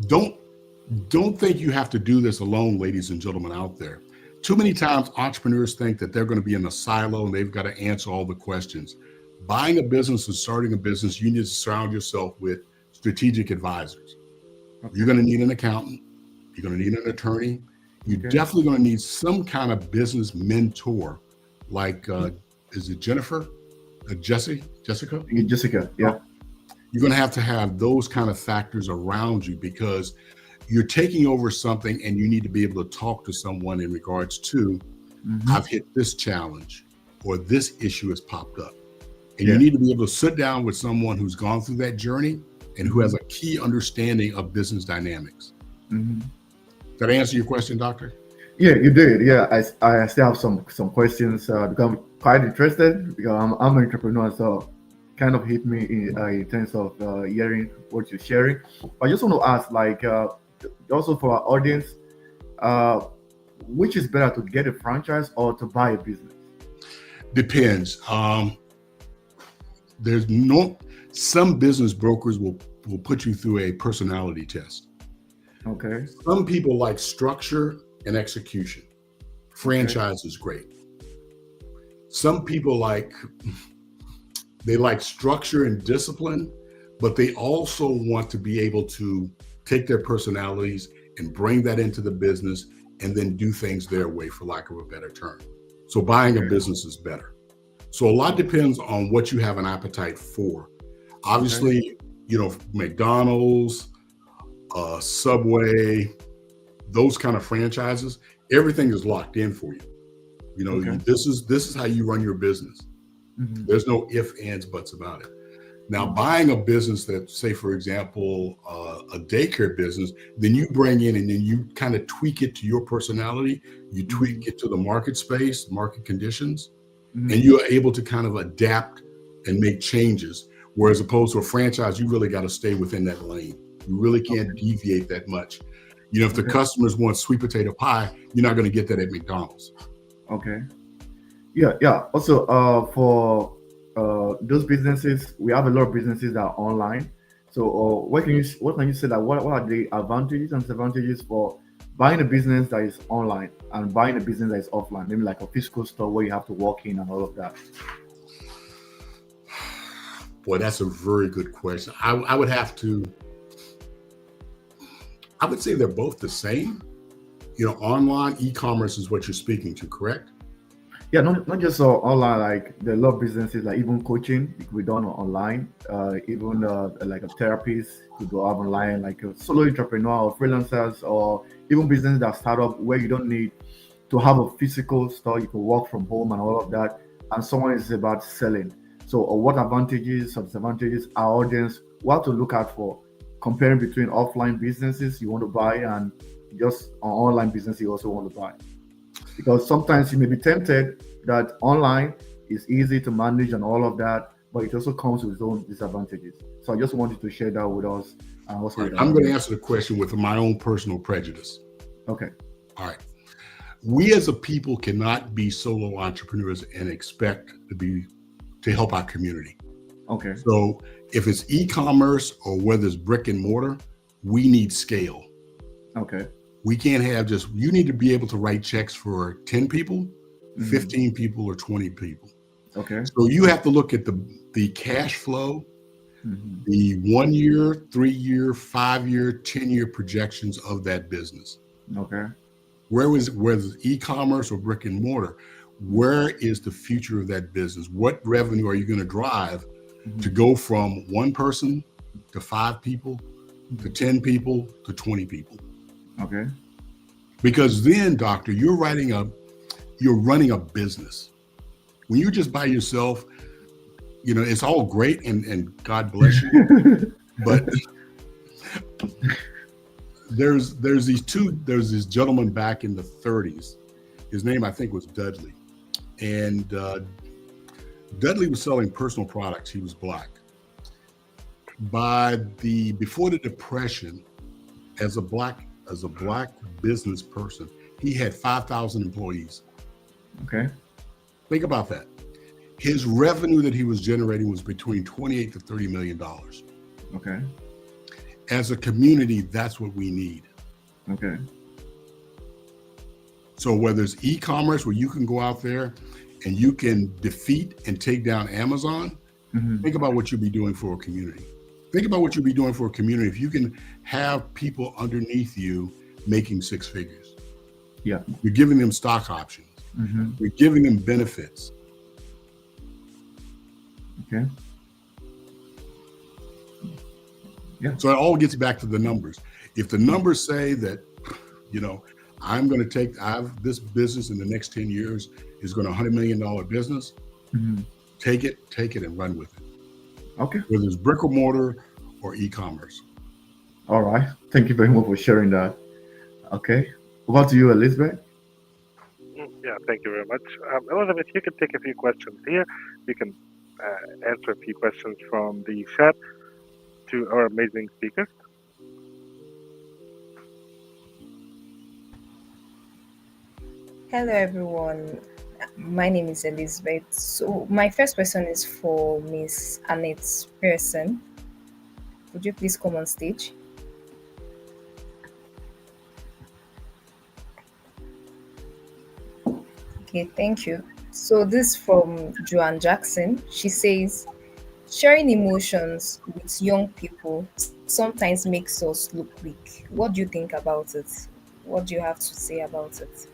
Speaker 2: don't think you have to do this alone, ladies and gentlemen out there. Too many times entrepreneurs think that they're going to be in a silo and they've got to answer all the questions. Buying a business and starting a business, you need to surround yourself with strategic advisors. Okay. You're going to need an accountant. You're going to need an attorney. You're definitely going to need some kind of business mentor, like, is it Jennifer? Jessica?
Speaker 1: Jessica, yeah.
Speaker 2: You're going to have those kind of factors around you because you're taking over something and you need to be able to talk to someone in regards to, I've hit this challenge or this issue has popped up. And you need to be able to sit down with someone who's gone through that journey and who has a key understanding of business dynamics. Did I answer your question, Doctor?
Speaker 1: Yeah, you did. Yeah, I still have some questions because I'm quite interested because I'm an entrepreneur, so kind of hit me in terms of hearing what you're sharing. I just want to ask, like, also for our audience, which is better, to get a franchise or to buy a business?
Speaker 2: Depends. Some business brokers will put you through a personality test.
Speaker 1: Okay.
Speaker 2: Some people like structure and execution. Franchise is great. Some people like structure and discipline, but they also want to be able to take their personalities and bring that into the business and then do things their way, for lack of a better term. So buying a business is better. So a lot depends on what you have an appetite for. Obviously, McDonald's, Subway, those kind of franchises, everything is locked in for you. This is how you run your business.
Speaker 1: Mm-hmm.
Speaker 2: There's no ifs, ands, buts about it. Now, buying a business that, say, for example, a daycare business, then you bring in and then you kind of tweak it to your personality. You tweak it to the market space, market conditions, and you're able to kind of adapt and make changes. Whereas opposed to a franchise, you really got to stay within that lane. You really can't deviate that much. If the customers want sweet potato pie, you're not going to get that at McDonald's.
Speaker 1: Okay. Yeah. Also, for those businesses, we have a lot of businesses that are online. So, what can you say that what are the advantages and disadvantages for buying a business that is online and buying a business that is offline? Maybe like a physical store where you have to walk in and all of that.
Speaker 2: Boy, that's a very good question. I would say they're both the same. Online e-commerce is what you're speaking to, correct?
Speaker 1: Yeah, not just online. Like there are a lot of businesses, like even coaching, it could be done online. Even like a therapist could go online, like a solo entrepreneur or freelancers, or even businesses that start up where you don't need to have a physical store. You can work from home and all of that. And someone is about selling. So, what advantages or disadvantages our audience what to look out for comparing between offline businesses you want to buy and just an online business you also want to buy? Because sometimes you may be tempted that online is easy to manage and all of that, but it also comes with its own disadvantages. So I just wanted to share that with us and also with our
Speaker 2: I'm going to
Speaker 1: audience.
Speaker 2: answer the question with my own personal prejudice.
Speaker 1: Okay.
Speaker 2: All right. We as a people cannot be solo entrepreneurs and expect to help our community.
Speaker 1: Okay.
Speaker 2: So if it's e-commerce or whether it's brick and mortar, we need scale.
Speaker 1: Okay.
Speaker 2: We can't have you need to be able to write checks for 10 people, 15 people, or 20 people.
Speaker 1: Okay.
Speaker 2: So you have to look at the cash flow, the 1 year, 3 year, 5 year, 10-year projections of that business.
Speaker 1: Okay.
Speaker 2: Whether it's e-commerce or brick and mortar, where is the future of that business? What revenue are you going to drive to go from one person to 5 people, to 10 people, to 20 people?
Speaker 1: Okay.
Speaker 2: Because then, doctor, you're running a business. When you're just by yourself, it's all great and God bless you. But there's this gentleman back in the 30s. His name, I think, was Dudley. And Dudley was selling personal products. He was black. Before the Depression, as a black business person, he had 5,000 employees.
Speaker 1: Okay.
Speaker 2: Think about that. His revenue that he was generating was between $28 to $30 million.
Speaker 1: Okay.
Speaker 2: As a community, that's what we need.
Speaker 1: Okay.
Speaker 2: So whether it's e-commerce where you can go out there and you can defeat and take down Amazon, think about what you'll be doing for a community. Think about what you'll be doing for a community if you can have people underneath you making 6 figures.
Speaker 1: Yeah.
Speaker 2: You're giving them stock options. You're giving them benefits.
Speaker 1: Okay. Yeah.
Speaker 2: So it all gets back to the numbers. If the numbers say that, I'm going to this business in the next 10 years is going to $100 million business, take it and run with it.
Speaker 1: Okay.
Speaker 2: Whether it's brick or mortar or e-commerce.
Speaker 1: All right. Thank you very much for sharing that. Okay. Over to you, Elizabeth.
Speaker 8: Yeah, thank you very much. Elizabeth, you can take a few questions here. You can answer a few questions from the chat to our amazing speakers.
Speaker 9: Hello everyone. My name is Elizabeth. So my first question is for Miss Annette Pearson. Would you please come on stage? Okay, thank you. So this from Joanne Jackson. She says, sharing emotions with young people sometimes makes us look weak. What do you think about it? What do you have to say about it?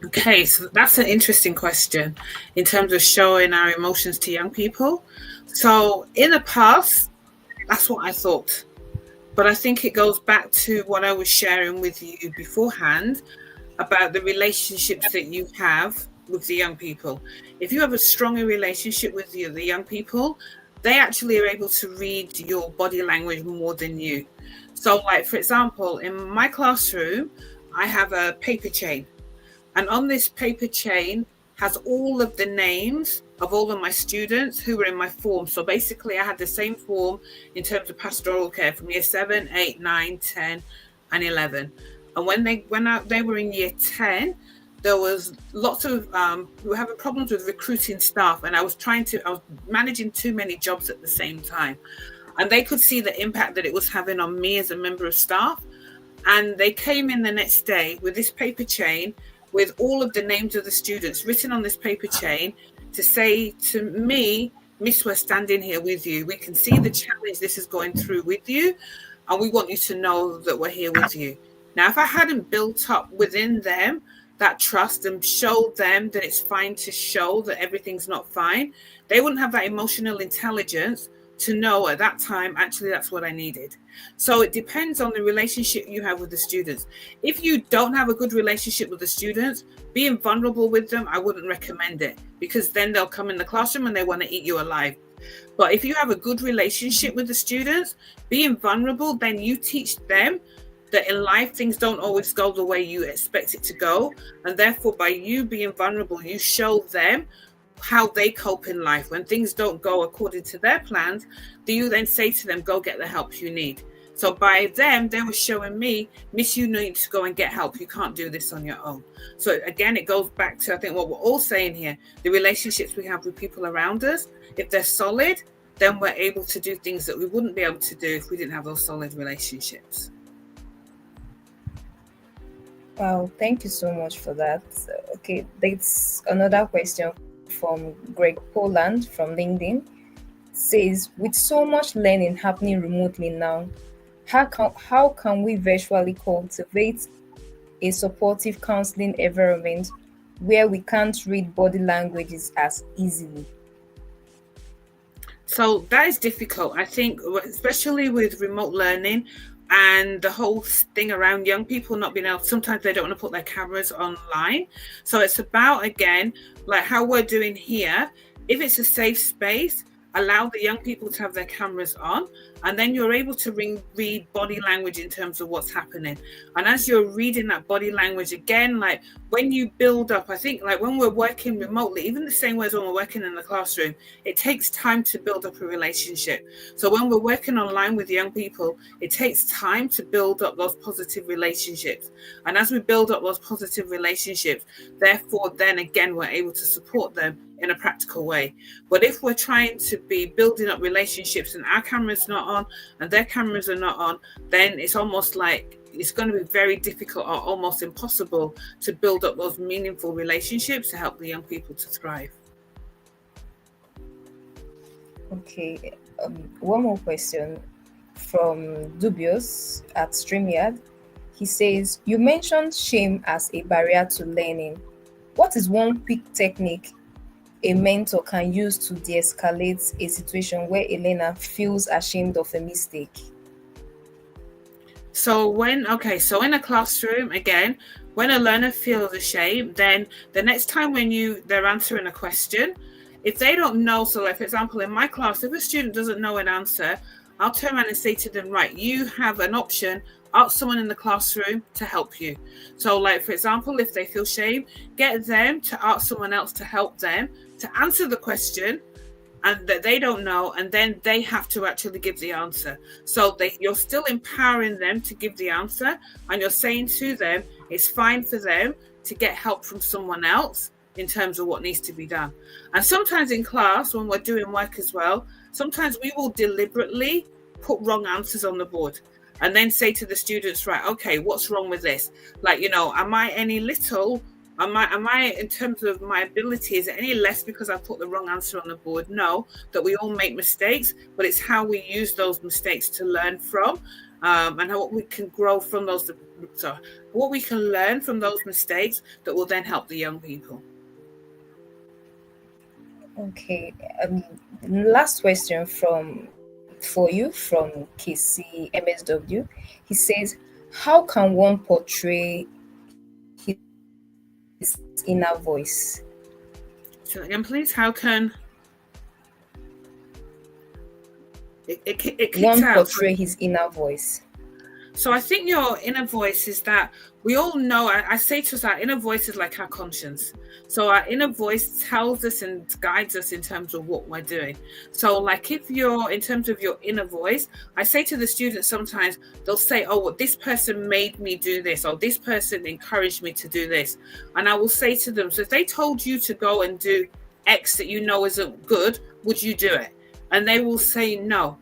Speaker 4: Okay, so that's an interesting question in terms of showing our emotions to young people. So in the past, that's what I thought. But I think it goes back to what I was sharing with you beforehand about the relationships that you have with the young people. If you have a stronger relationship with the young people, they actually are able to read your body language more than you. So, like, for example, in my classroom, I have a paper chain. And on this paper chain has all of the names of all of my students who were in my form. So basically, I had the same form in terms of pastoral care from year 7, 8, 9, 10, and 11. And when they were in year 10, there was lots of we were having problems with recruiting staff, and I was managing too many jobs at the same time. And they could see the impact that it was having on me as a member of staff. And they came in the next day with this paper chain with all of the names of the students written on this paper chain to say to me, Miss, we're standing here with you. We can see the challenge this is going through with you, and we want you to know that we're here with you. Now, if I hadn't built up within them that trust and showed them that it's fine to show that everything's not fine, they wouldn't have that emotional intelligence to know at that time, actually, that's what I needed. So it depends on the relationship you have with the students. If you don't have a good relationship with the students, being vulnerable with them, I wouldn't recommend it, because then they'll come in the classroom and they want to eat you alive. But if you have a good relationship with the students, being vulnerable, then you teach them that in life, things don't always go the way you expect it to go. And therefore, by you being vulnerable, you show them how they cope in life. When things don't go according to their plans, do you then say to them, go get the help you need? So by them, they were showing me, Miss, you need to go and get help. You can't do this on your own. So again, it goes back to, I think, what we're all saying here, the relationships we have with people around us. If they're solid, then we're able to do things that we wouldn't be able to do if we didn't have those solid relationships.
Speaker 9: Wow, thank you so much for that. Okay, that's another question from Greg Poland from LinkedIn. Says, with so much learning happening remotely now, how can we virtually cultivate a supportive counseling environment where we can't read body languages as easily?
Speaker 4: So that is difficult, I think, especially with remote learning and the whole thing around young people not being able, sometimes they don't want to put their cameras online. So it's about, again, like how we're doing here. If it's a safe space, allow the young people to have their cameras on, and then you're able to read body language in terms of what's happening. And as you're reading that body language, again, like when you build up, I think like when we're working remotely, even the same way as when we're working in the classroom, it takes time to build up a relationship. So when we're working online with young people, it takes time to build up those positive relationships. And as we build up those positive relationships, therefore, then again, we're able to support them in a practical way. But if we're trying to be building up relationships and our camera's not on and their cameras are not on, then it's almost like it's going to be very difficult or almost impossible to build up those meaningful relationships to help the young people to thrive.
Speaker 9: Okay, one more question from Dubious at StreamYard. He says, you mentioned shame as a barrier to learning. What is one quick technique a mentor can use to de-escalate a situation where a learner feels ashamed of a mistake?
Speaker 4: So in a classroom, again, when a learner feels ashamed, then the next time when they're answering a question, if they don't know, so like for example, in my class, if a student doesn't know an answer, I'll turn around and say to them, right, you have an option, ask someone in the classroom to help you. So like, for example, if they feel shame, get them to ask someone else to help them to answer the question and that they don't know, and then they have to actually give the answer. So you're still empowering them to give the answer, and you're saying to them, it's fine for them to get help from someone else in terms of what needs to be done. And sometimes in class, when we're doing work as well, sometimes we will deliberately put wrong answers on the board and then say to the students, right, okay, what's wrong with this? Like, am I any little? Am I in terms of my ability, is it any less because I put the wrong answer on the board? No, that we all make mistakes, but it's how we use those mistakes to learn from, and how we can grow from those. So what we can learn from those mistakes that will then help the young people.
Speaker 9: Okay. Last question for you from KC MSW. He says, how can one portray his inner voice?
Speaker 4: So again, please, how can it
Speaker 9: one
Speaker 4: out.
Speaker 9: portray his inner voice?
Speaker 4: So I think your inner voice is that we all know, I say to us, our inner voice is like our conscience. So our inner voice tells us and guides us in terms of what we're doing. So like if you're, in terms of your inner voice, I say to the students sometimes, they'll say, oh, well, this person made me do this, or this person encouraged me to do this. And I will say to them, so if they told you to go and do X that you know isn't good, would you do it? And they will say no.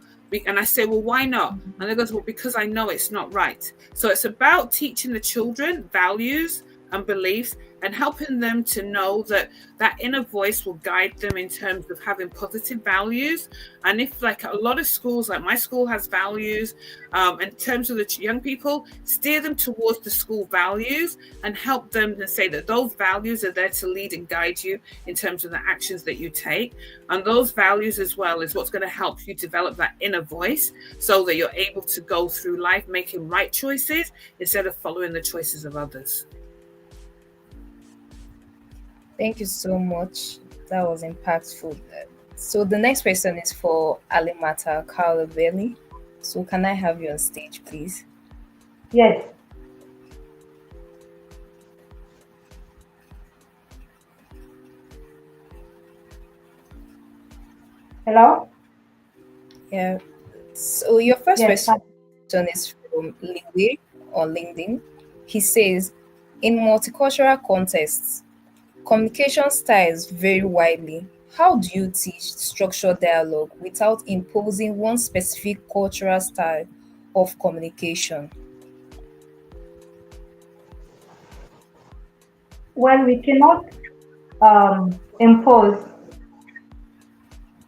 Speaker 4: And I say, well, why not? And they go, well, because I know it's not right. So it's about teaching the children values and beliefs and helping them to know that that inner voice will guide them in terms of having positive values. And if like a lot of schools, like my school has values, in terms of the young people, steer them towards the school values and help them to say that those values are there to lead and guide you in terms of the actions that you take. And those values as well is what's going to help you develop that inner voice so that you're able to go through life making right choices instead of following the choices of others.
Speaker 9: Thank you so much. That was impactful. So the next question is for Alimata Kalabeli. So can I have you on stage, please?
Speaker 7: Yes. Hello?
Speaker 9: Yeah. So your first
Speaker 7: Yes.
Speaker 9: question is from Lindy on LinkedIn. He says, in multicultural contexts, communication styles vary widely. How do you teach structured dialogue without imposing one specific cultural style of communication?
Speaker 7: Well, we cannot impose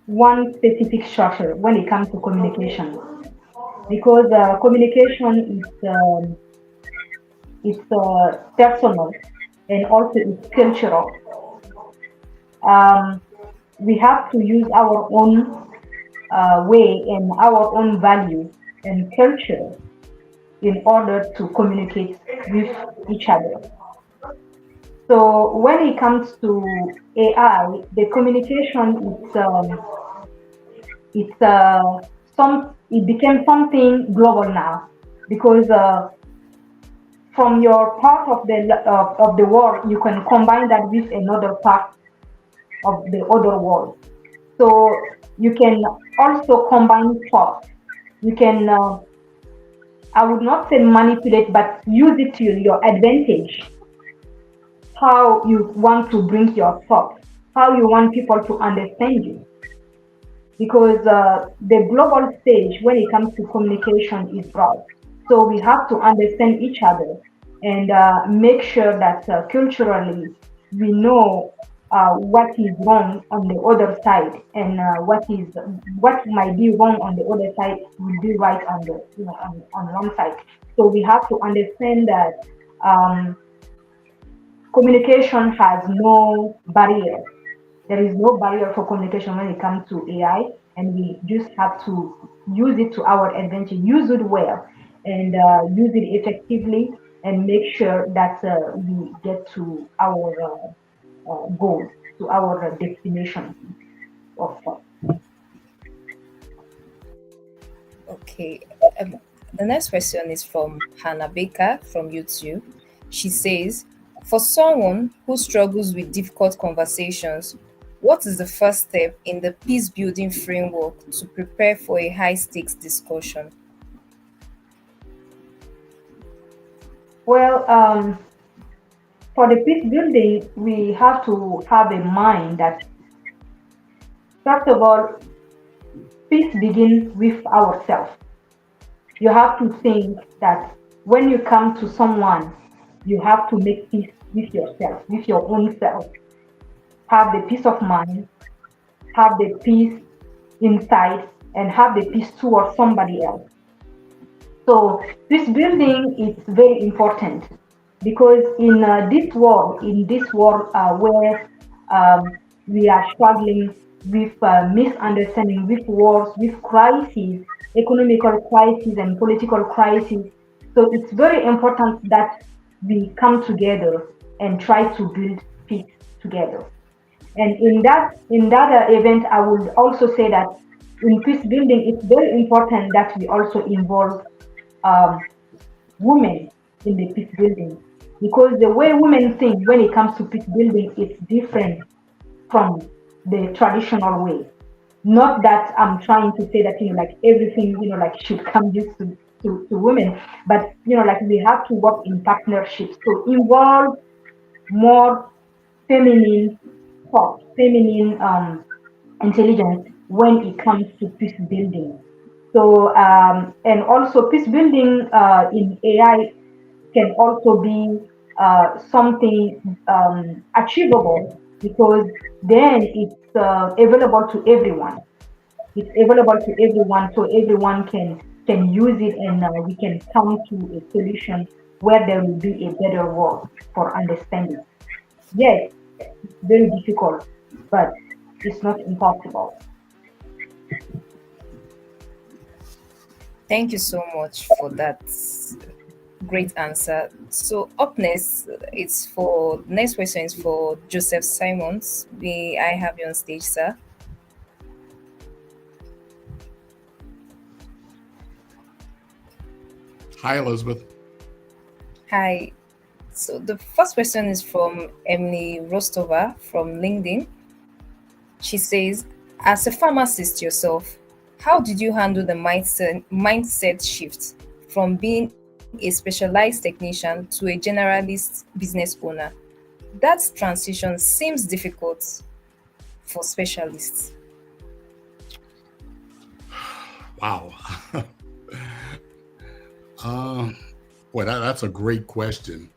Speaker 7: one specific structure when it comes to communication, because communication is personal and also it's cultural. We have to use our own way and our own values and culture in order to communicate with each other. So when it comes to AI, the communication it became something global now, because from your part of the world you can combine that with another part of the other world. So you can also combine thoughts. You can I would not say manipulate, but use it to your advantage. How you want to bring your thoughts, how you want people to understand you. Because the global stage when it comes to communication is broad. So we have to understand each other and make sure that culturally we know what is wrong on the other side, and what might be wrong on the other side will be right on the on one side. So we have to understand that communication has no barrier. There is no barrier for communication when it comes to AI, and we just have to use it to our advantage, use it well, and use it effectively, and make sure that we get to our goals, to our destination of thought.
Speaker 9: Okay. The next question is from Hannah Baker from YouTube. She says, for someone who struggles with difficult conversations, what is the first step in the peace building framework to prepare for a high stakes discussion?
Speaker 7: Well, for the peace building, we have to have in mind that, first of all, peace begins with ourselves. You have to think that when you come to someone, you have to make peace with yourself, with your own self. Have the peace of mind, have the peace inside, and have the peace towards somebody else. So this building is very important because in this world where we are struggling with misunderstanding, with wars, with crises, economical crises and political crises. So it's very important that we come together and try to build peace together. And in that event, I would also say that in peace building, it's very important that we also involve um, women in the peace building because the way women think when it comes to peace building is different from the traditional way. Not that I'm trying to say that like everything like should come just to women, but like we have to work in partnerships to involve more feminine thought, feminine intelligence when it comes to peace building. So, and also peace building in AI can also be something achievable because then it's available to everyone. It's available to everyone, so everyone can use it, and we can come to a solution where there will be a better world for understanding. Yes, it's very difficult, but it's not impossible.
Speaker 9: Thank you so much for that great answer. So up next, it's for next question is for Joseph Simons. May I have you on stage, sir?
Speaker 2: Hi, Elizabeth.
Speaker 9: Hi. So the first question is from Emily Rostova from LinkedIn. She says, as a pharmacist yourself, how did you handle the mindset shift from being a specialized technician to a generalist business owner? That transition seems difficult for specialists.
Speaker 2: Wow. Boy, that's a great question.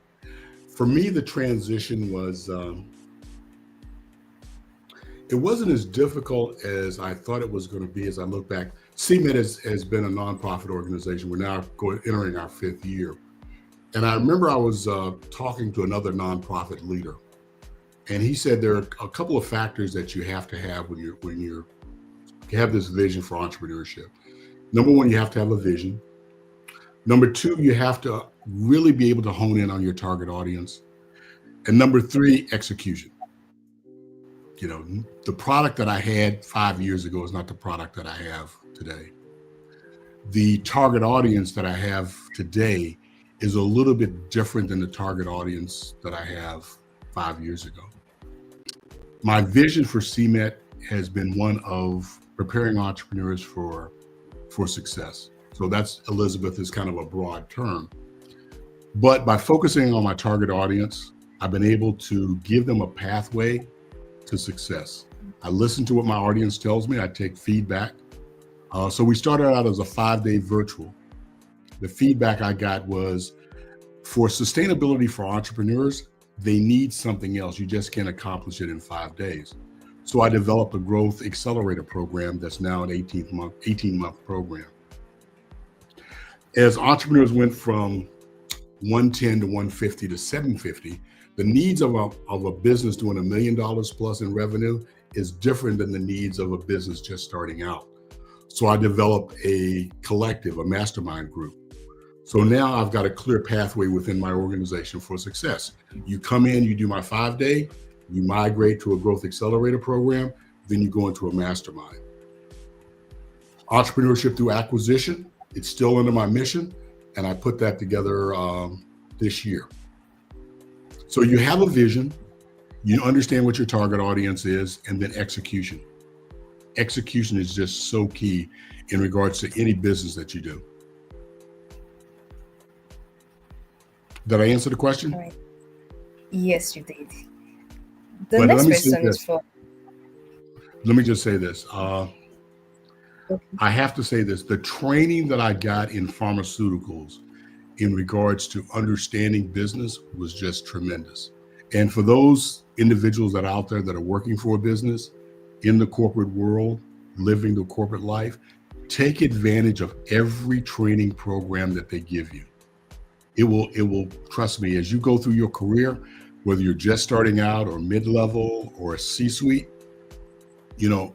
Speaker 2: For me, the transition was, it wasn't as difficult as I thought it was going to be as I look back. CMED has been a nonprofit organization. We're now entering our 5th year. And I remember I was talking to another nonprofit leader, and he said there are a couple of factors that you have to have when you have this vision for entrepreneurship. Number one, you have to have a vision. Number two, you have to really be able to hone in on your target audience. And number three, execution. The product that I had 5 years ago is not the product that I have today. The target audience that I have today is a little bit different than the target audience that I have 5 years ago. My vision for CMET has been one of preparing entrepreneurs for success. So that's, Elizabeth, is kind of a broad term. But by focusing on my target audience, I've been able to give them a pathway to success. I listen to what my audience tells me. I take feedback. So we started out as a 5-day virtual. The feedback I got was, for sustainability for entrepreneurs, they need something else. You just can't accomplish it in 5 days. So I developed a growth accelerator program that's now an 18-month program. As entrepreneurs went from 110 to 150 to 750, the needs of a business doing $1 million plus in revenue is different than the needs of a business just starting out. So I developed a collective, a mastermind group. So now I've got a clear pathway within my organization for success. You come in, you do my 5-day, you migrate to a growth accelerator program, then you go into a mastermind. Entrepreneurship through acquisition, it's still under my mission, and I put that together this year. So you have a vision, you understand what your target audience is, and then execution. Execution is just so key in regards to any business that you do. Did I answer the question?
Speaker 9: Right. Yes, you did. The
Speaker 2: But let
Speaker 9: next
Speaker 2: me say
Speaker 9: question is
Speaker 2: this.
Speaker 9: from.
Speaker 2: Let me just say this.
Speaker 9: Okay.
Speaker 2: I have to say this. The training that I got in pharmaceuticals in regards to understanding business was just tremendous. And for those individuals that are out there that are working for a business in the corporate world, living the corporate life, take advantage of every training program that they give you. It will trust me, as you go through your career, whether you're just starting out or mid-level or a C-suite,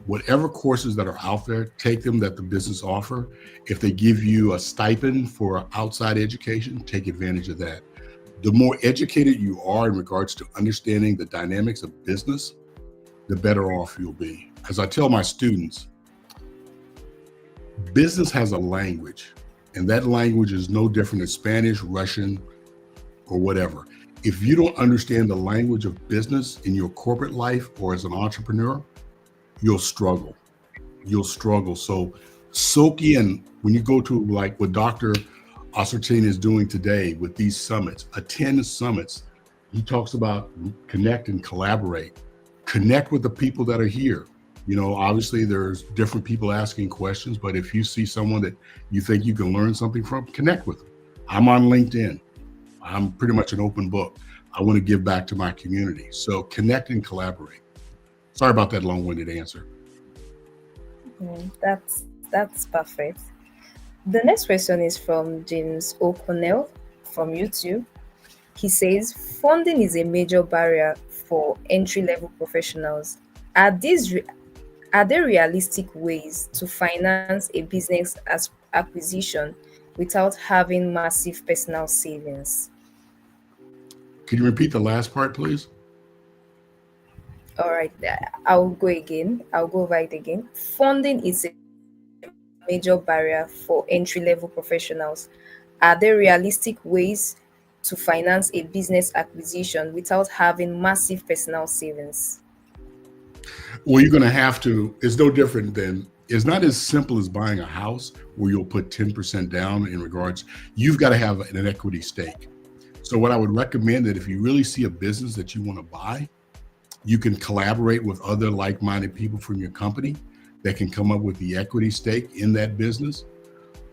Speaker 2: whatever courses that are out there, take them that the business offer. If they give you a stipend for outside education, take advantage of that. The more educated you are in regards to understanding the dynamics of business, the better off you'll be. As I tell my students, business has a language, and that language is no different than Spanish, Russian, or whatever. If you don't understand the language of business in your corporate life or as an entrepreneur, you'll struggle. So soak in when you go to like what Dr. Assertine is doing today with these summits, attend summits. He talks about connect and collaborate. Connect with the people that are here. Obviously there's different people asking questions, but if you see someone that you think you can learn something from, connect with them. I'm on LinkedIn. I'm pretty much an open book. I want to give back to my community. So connect and collaborate. Sorry about that long-winded answer.
Speaker 9: That's perfect. The next question is from James O'Connell from YouTube. He says funding is a major barrier for entry-level professionals. Are there realistic ways to finance a business as acquisition without having massive personal savings?
Speaker 2: Can you repeat the last part, please?
Speaker 9: All right, I'll go again. I'll go over it again. Funding is a major barrier for entry-level professionals. Are there realistic ways to finance a business acquisition without having massive personal savings?
Speaker 2: Well, you're going to have to. It's no different than. It's not as simple as buying a house where you'll put 10% down in regards. You've got to have an equity stake. So what I would recommend that if you really see a business that you want to buy, you can collaborate with other like-minded people from your company that can come up with the equity stake in that business.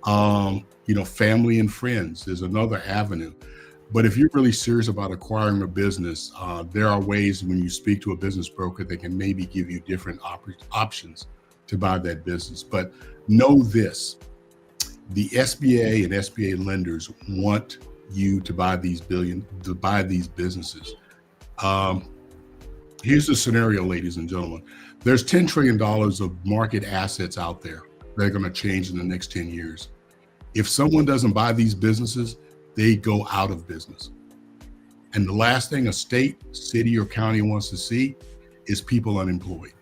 Speaker 2: Family and friends is another avenue. But if you're really serious about acquiring a business, there are ways when you speak to a business broker, they can maybe give you different options to buy that business. But know this, the SBA and SBA lenders want you to buy these businesses. Here's the scenario, ladies and gentlemen. There's $10 trillion of market assets out there that are going to change in the next 10 years. If someone doesn't buy these businesses, they go out of business. And the last thing a state, city, or county wants to see is people unemployed.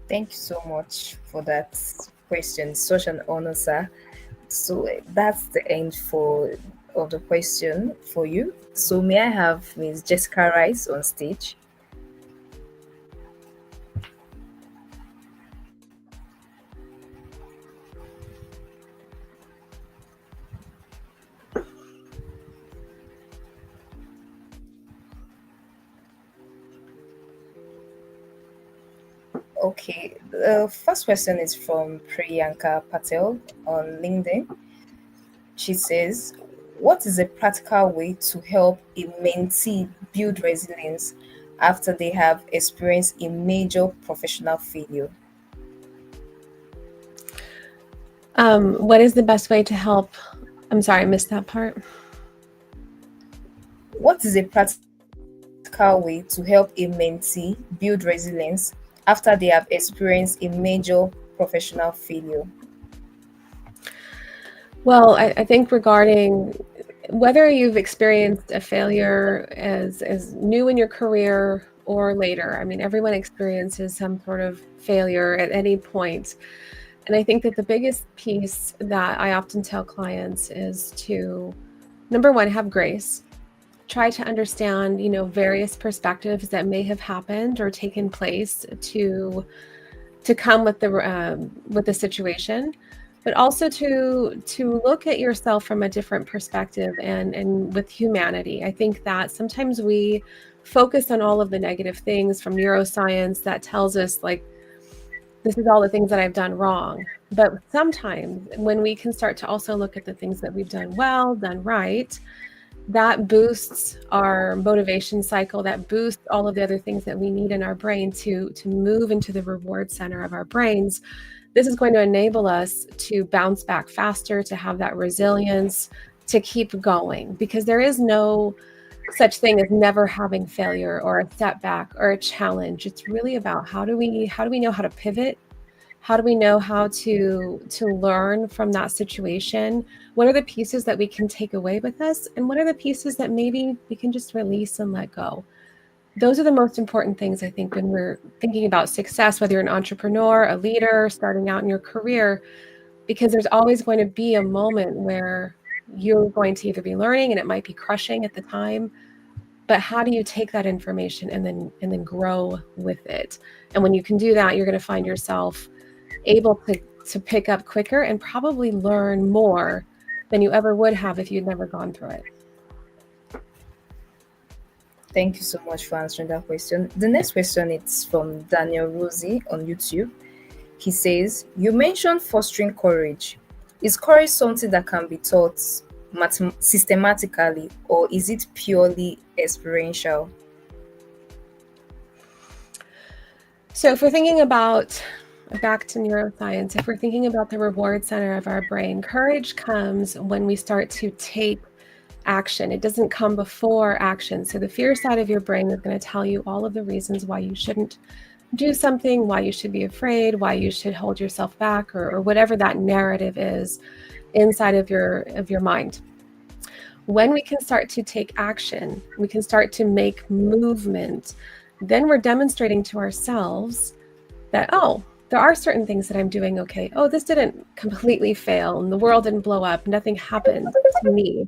Speaker 9: Thank you so much for that question. Such an honor, sir. So that's the end of the question for you. So may I have Ms. Jessica Rice on stage? Okay, the first question is from Priyanka Patel on LinkedIn. She says, what is a practical way to help a mentee build resilience after they have experienced a major professional failure?
Speaker 6: What is the best way to help? I'm sorry, I missed that part.
Speaker 9: What is a practical way to help a mentee build resilience after they have experienced a major professional failure?
Speaker 6: Well, I think regarding whether you've experienced a failure as new in your career or later, I mean, everyone experiences some sort of failure at any point. And I think that the biggest piece that I often tell clients is to, number one, have grace. Try to understand, various perspectives that may have happened or taken place to come with the situation, but also to look at yourself from a different perspective and with humanity. I think that sometimes we focus on all of the negative things from neuroscience that tells us like, this is all the things that I've done wrong. But sometimes when we can start to also look at the things that we've done well, done right, that boosts our motivation cycle, that boosts all of the other things that we need in our brain to move into the reward center of our brains. This is going to enable us to bounce back faster, to have that resilience, to keep going, because there is no such thing as never having failure or a setback or a challenge. It's really about how do we know how to pivot? How do we know how to learn from that situation? What are the pieces that we can take away with us? And what are the pieces that maybe we can just release and let go? Those are the most important things, I think, when we're thinking about success, whether you're an entrepreneur, a leader, starting out in your career, because there's always going to be a moment where you're going to either be learning and it might be crushing at the time, but how do you take that information and then grow with it? And when you can do that, you're going to find yourself able to pick up quicker and probably learn more than you ever would have if you'd never gone through it.
Speaker 9: Thank you so much for answering that question. The next question is from Daniel Rosie on YouTube. He says, you mentioned fostering courage. Is courage something that can be taught systematically, or is it purely experiential?
Speaker 6: So if we're thinking about, back to neuroscience, if we're thinking about the reward center of our brain, courage comes when we start to take action. It doesn't come before action. So the fear side of your brain is going to tell you all of the reasons why you shouldn't do something, why you should be afraid, why you should hold yourself back, or whatever that narrative is inside of your mind. When we can start to take action, we can start to make movement, then we're demonstrating to ourselves that, oh, there are certain things that I'm doing okay. Oh, this didn't completely fail and the world didn't blow up. Nothing happened to me.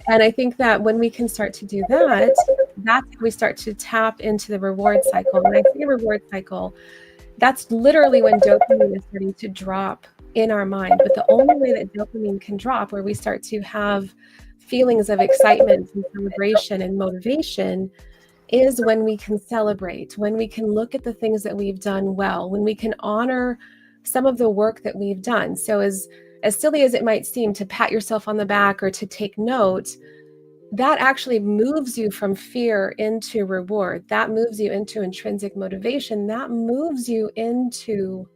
Speaker 6: And I think that when we can start to do that, that's when we start to tap into the reward cycle. When I say reward cycle, that's literally when dopamine is starting to drop in our mind. But the only way that dopamine can drop, where we start to have feelings of excitement and celebration and motivation, is when we can celebrate, when we can look at the things that we've done well, when we can honor some of the work that we've done. So as silly as it might seem to pat yourself on the back or to take note, that actually moves you from fear into reward. That moves you into intrinsic motivation. That moves you into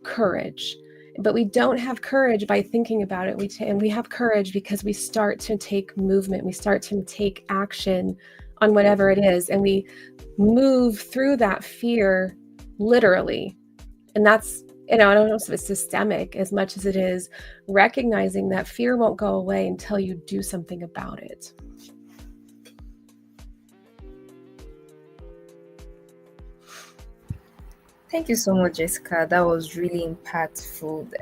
Speaker 6: courage. But we don't have courage by thinking about it. We have courage because we start to take movement. We start to take action on whatever it is. And we move through that fear literally. And that's, I don't know if it's systemic as much as it is recognizing that fear won't go away until you do something about it.
Speaker 9: Thank you so much, Jessica. That was really impactful.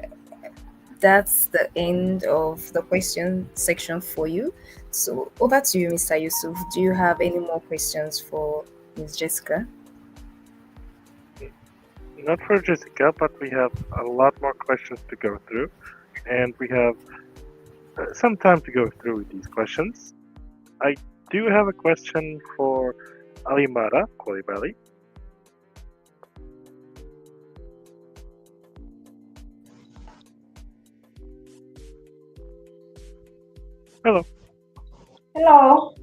Speaker 9: That's the end of the question section for you. So over to you, Mr. Yusuf. Do you have any more questions for Ms. Jessica?
Speaker 8: Not for Jessica, but we have a lot more questions to go through, and we have some time to go through these questions. I do have a question for Alimara Koulibaly. Hello.
Speaker 7: Hello.
Speaker 8: All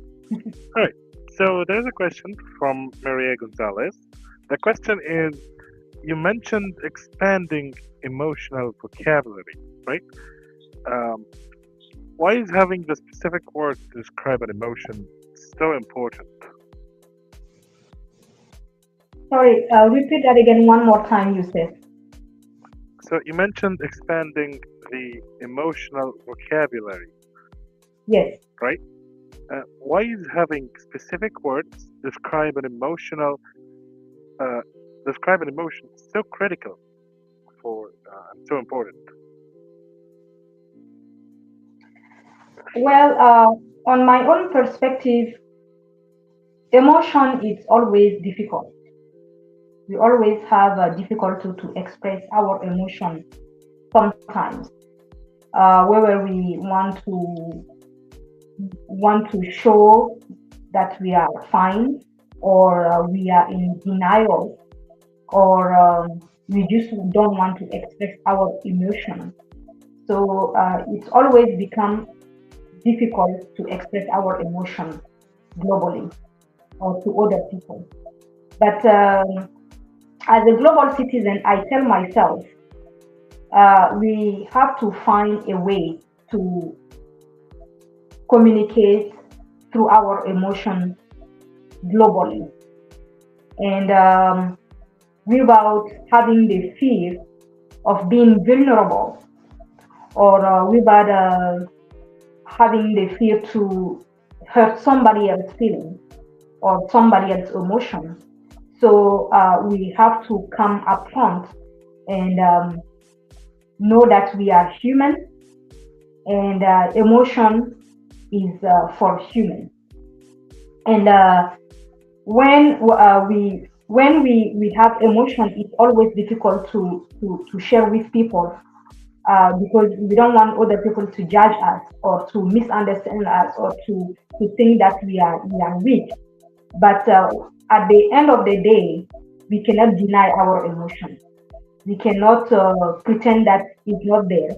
Speaker 8: right. So there's a question from Maria Gonzalez. The question is, you mentioned expanding emotional vocabulary, right? Why is having the specific word to describe an emotion so important?
Speaker 7: Sorry, repeat that again one more time, you said.
Speaker 8: So you mentioned expanding the emotional vocabulary.
Speaker 7: Yes.
Speaker 8: Right? Why is having specific words describe an emotion so critical for so important?
Speaker 7: Well, on my own perspective, emotion is always difficult. we always have a difficulty to express our emotion sometimes, where we want to show that we are fine, or we are in denial, or we just don't want to express our emotion. So it's always become difficult to express our emotion globally or to other people. But as a global citizen, I tell myself we have to find a way to communicate through our emotion globally, and without having the fear of being vulnerable, or without having the fear to hurt somebody else's feeling or somebody else's emotion. So we have to come up front and know that we are human, and emotion is for human. And when we have emotion, it's always difficult to share with people, because we don't want other people to judge us or to misunderstand us, or to think that we are weak. But at the end of the day, we cannot deny our emotion. We cannot pretend that it's not there,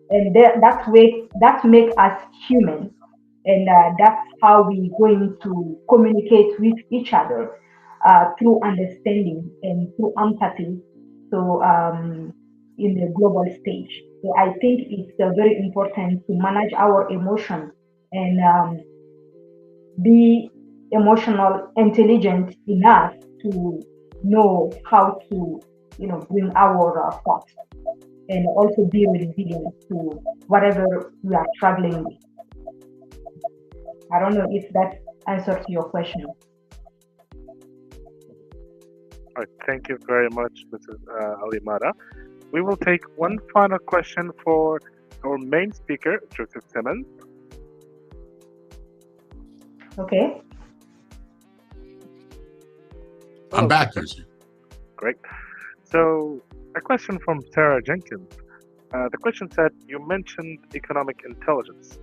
Speaker 7: and that make us human, and that's how we going to communicate with each other, through understanding and through empathy. So in the global stage, so I think it's very important to manage our emotion, and be emotional intelligent enough to know how to bring our thoughts, and also be resilient to whatever we are struggling with. I don't know if that answers your question.
Speaker 8: All right, thank you very much, Mrs. Alimara. We will take one final question for our main speaker, Joseph Simmons.
Speaker 7: Okay.
Speaker 2: I'm back, Yusuf.
Speaker 8: Great. So, a question from Sarah Jenkins. The question said, you mentioned economic intelligence.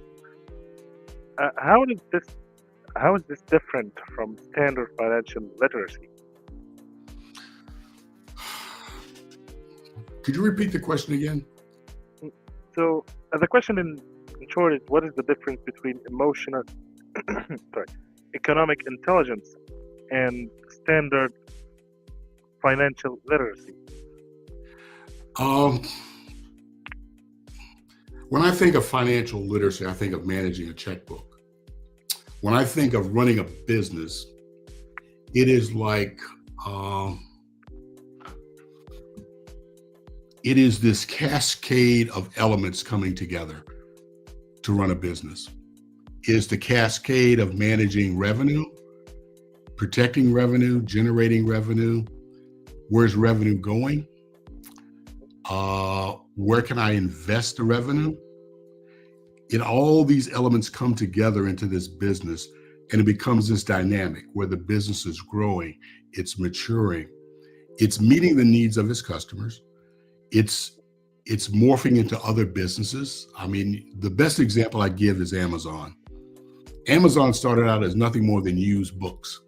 Speaker 8: How is this different from standard financial literacy?
Speaker 2: Could you repeat the question again?
Speaker 8: So, the question in short is, what is the difference between economic intelligence and standard financial literacy?
Speaker 2: When I think of financial literacy, I think of managing a checkbook. When I think of running a business, it is like it is this cascade of elements coming together to run a business. It is the cascade of managing revenue, protecting revenue, generating revenue. Where's revenue going? Where can I invest the revenue? All these elements come together into this business, and it becomes this dynamic where the business is growing, it's maturing, it's meeting the needs of its customers, it's morphing into other businesses. I mean, the best example I give is Amazon. Amazon started out as nothing more than used books.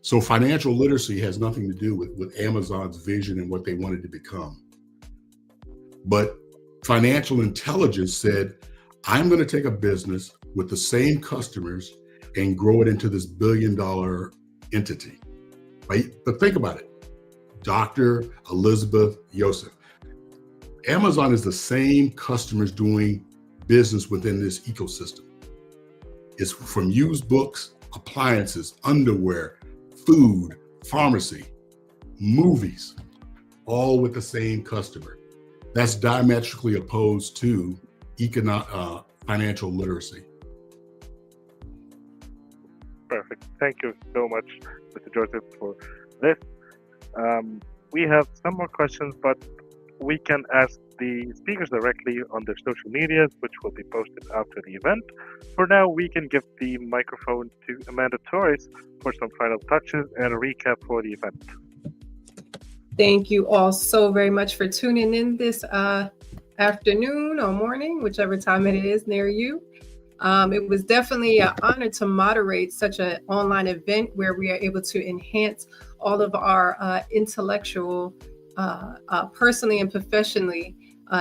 Speaker 2: So financial literacy has nothing to do with Amazon's vision and what they wanted to become. But financial intelligence said, I'm going to take a business with the same customers and grow it into this billion-dollar entity. Right? But think about it. Dr. Elizabeth Yosef. Amazon is the same customers doing business within this ecosystem. It's from used books, appliances, underwear, food, pharmacy, movies, all with the same customer. That's diametrically opposed to financial literacy.
Speaker 8: Perfect. Thank you so much, Mr. Joseph, for this. We have some more questions, but we can ask the speakers directly on their social medias, which will be posted after the event. For now, we can give the microphone to Amanda Torres for some final touches and a recap for the event.
Speaker 3: Thank you all so very much for tuning in this afternoon or morning, whichever time it is near you. It was definitely an honor to moderate such an online event where we are able to enhance all of our intellectual, personally and professionally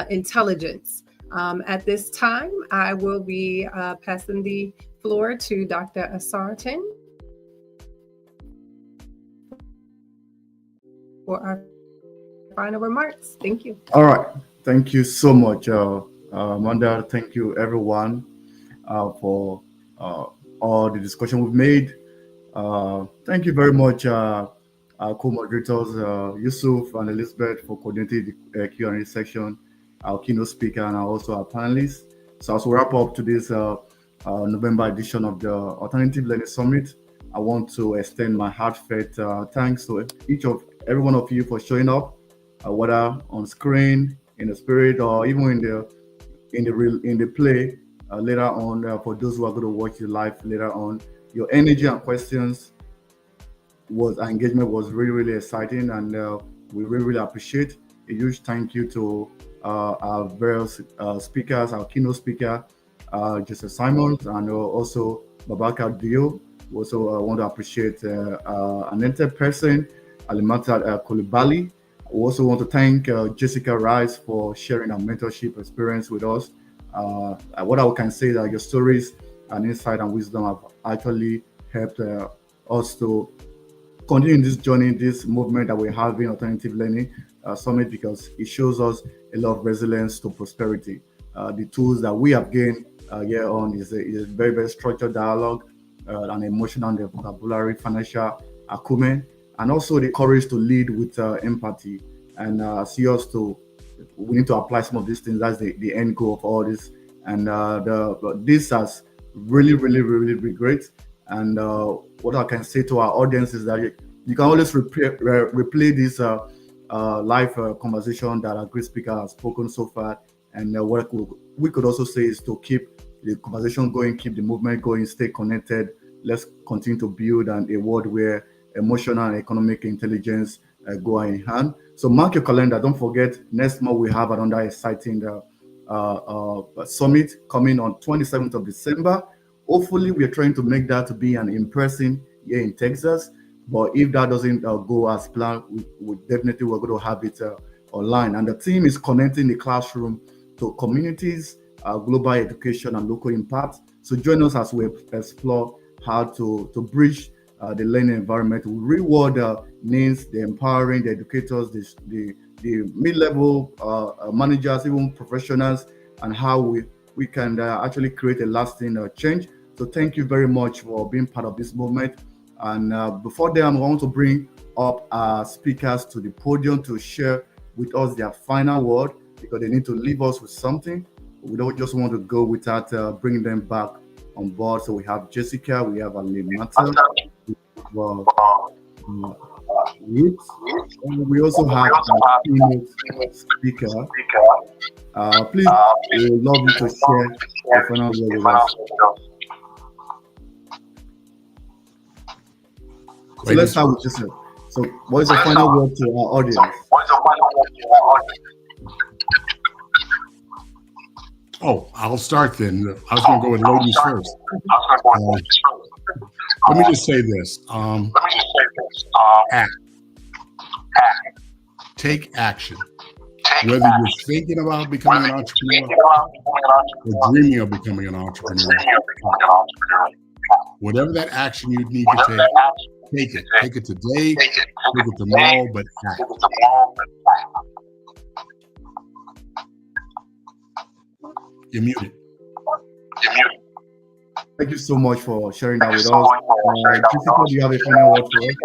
Speaker 3: intelligence. At this time, I will be passing the floor to Dr. Asarton for our final remarks. Thank you.
Speaker 1: All right. Thank you so much, Amanda. Thank you, everyone, for all the discussion we've made. Thank you very much, our co-moderators, Yusuf and Elizabeth, for coordinating the Q&A section, our keynote speaker, and also our panelists. So as we wrap up today's November edition of the Alternative Learning Summit, I want to extend my heartfelt thanks to every one of you for showing up, whether on screen, in the spirit, or even in the play later on. For those who are going to watch it live later on, your energy and questions engagement was really, really exciting, and we really appreciate. A huge thank you to our various speakers, our keynote speaker, Joseph Simons, and also Babakar Dio. We also want to appreciate an entered person, Alimata Coulibaly. We also want to thank Jessica Rice for sharing her mentorship experience with us. What I can say is that your stories and insight and wisdom have actually helped us to continue this journey, this movement that we're having, Alternative Learning Summit, because it shows us a lot of resilience to prosperity. The tools that we have gained here on is a very, very structured dialogue, and emotional and vocabulary, financial acumen, and also the courage to lead with empathy. And see us we need to apply some of these things. That's the end goal of all this. And this has really, really, really been great. And what I can say to our audience is that you can always replay this live conversation that our great speaker has spoken so far. And what we could also say is to keep the conversation going, keep the movement going, stay connected. Let's continue to build a world where emotional and economic intelligence go hand in hand. So mark your calendar. Don't forget, next month we have another exciting summit coming on 27th of December. Hopefully, we are trying to make that to be an in-person here in Texas. But if that doesn't go as planned, we're going to have it online. And the team is connecting the classroom to communities, global education, and local impact. So join us as we explore how to bridge the learning environment. We reward the names, the empowering, the educators, the mid-level managers, even professionals, and how we can actually create a lasting change. So thank you very much for being part of this movement. And before then, I want to bring up our speakers to the podium to share with us their final word, because they need to leave us with something. We don't just want to go without bringing them back on board. So we have Jessica, we have Alimata, and we also have a keynote speaker. Please, we would love you to share the final word with us. So let's start with Joseph. So what is the final word to our audience?
Speaker 2: Oh, I'll start then. I was going to go with ladies first. Let me just say this. Act. Take action. Whether you're thinking about becoming an entrepreneur or dreaming of becoming an entrepreneur, whatever that action you need to take it. Take it today, take it tomorrow, but act. You're muted.
Speaker 1: Thank you so much for sharing that with us. Jessica, do you have a final word for us?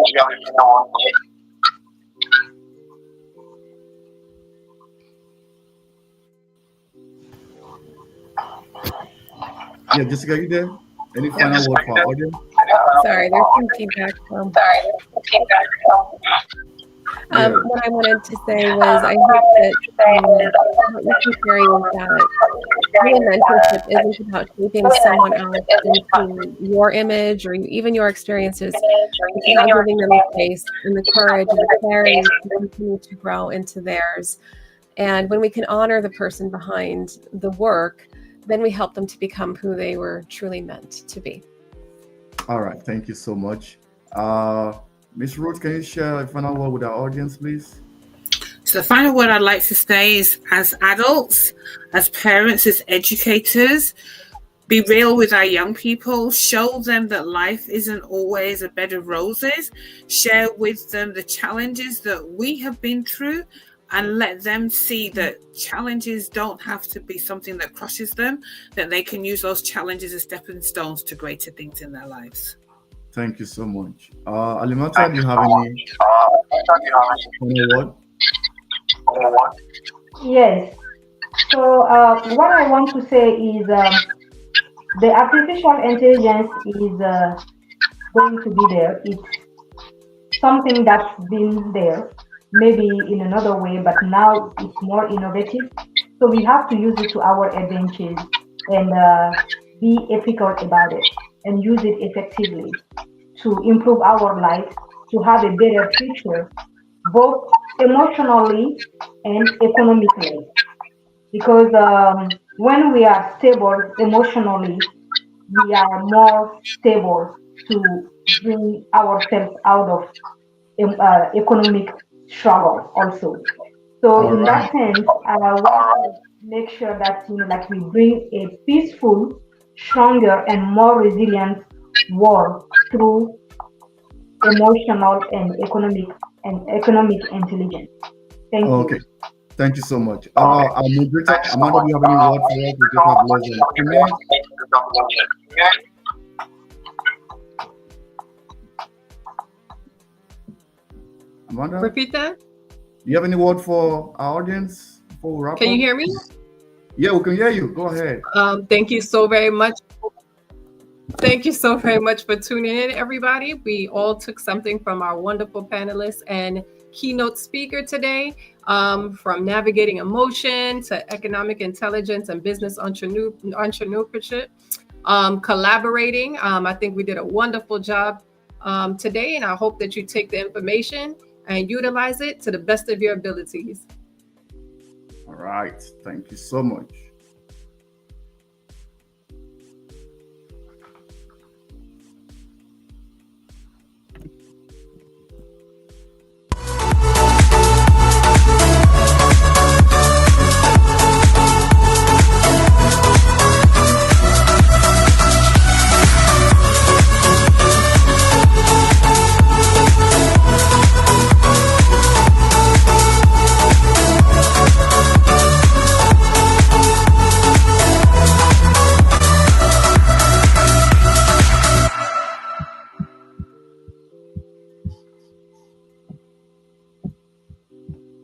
Speaker 1: Yeah, Jessica, are you there? Any final word for our audience?
Speaker 6: Sorry, there's some feedback. What I wanted to say was I hope that what you can carry is that real mentorship isn't about shaping someone else into your image or even your experiences. It's about giving them the space and the courage and the clarity to continue to grow into theirs. And when we can honor the person behind the work, then we help them to become who they were truly meant to be.
Speaker 1: All right, thank you so much. Ms. Ruth, can you share a final word with our audience, please?
Speaker 4: So the final word I'd like to say is, as adults, as parents, as educators, be real with our young people, show them that life isn't always a bed of roses, share with them the challenges that we have been through, and let them see that challenges don't have to be something that crushes them, that they can use those challenges as stepping stones to greater things in their lives.
Speaker 1: Thank you so much. Alimata, do you have any final word?
Speaker 7: Yes. So what I want to say is the artificial intelligence is going to be there. It's something that's been there, maybe in another way, but now it's more innovative. So we have to use it to our advantage and be ethical about it and use it effectively to improve our life, to have a better future, both emotionally and economically. Because when we are stable emotionally, we are more stable to bring ourselves out of economic struggle also. So
Speaker 1: All
Speaker 7: in
Speaker 1: right.
Speaker 7: that sense, I want to make sure that like we bring a peaceful, stronger, and more resilient world through emotional and economic intelligence. Thank
Speaker 1: Okay.
Speaker 7: you.
Speaker 1: Thank you so much. Our moderator, Amanda, do you have any word for us? We just have less than 2 minutes. Amanda,
Speaker 3: Repeat that.
Speaker 1: do you have any word for our audience before we wrap
Speaker 3: Can you
Speaker 1: up?
Speaker 3: hear me?
Speaker 1: Yeah, we can hear you. Go ahead.
Speaker 3: Thank you so very much. Thank you so very much for tuning in, everybody. We all took something from our wonderful panelists and keynote speaker today, from navigating emotion to economic intelligence and business entrepreneurship, collaborating. I think we did a wonderful job today, and I hope that you take the information and utilize it to the best of your abilities.
Speaker 1: All right. Thank you so much.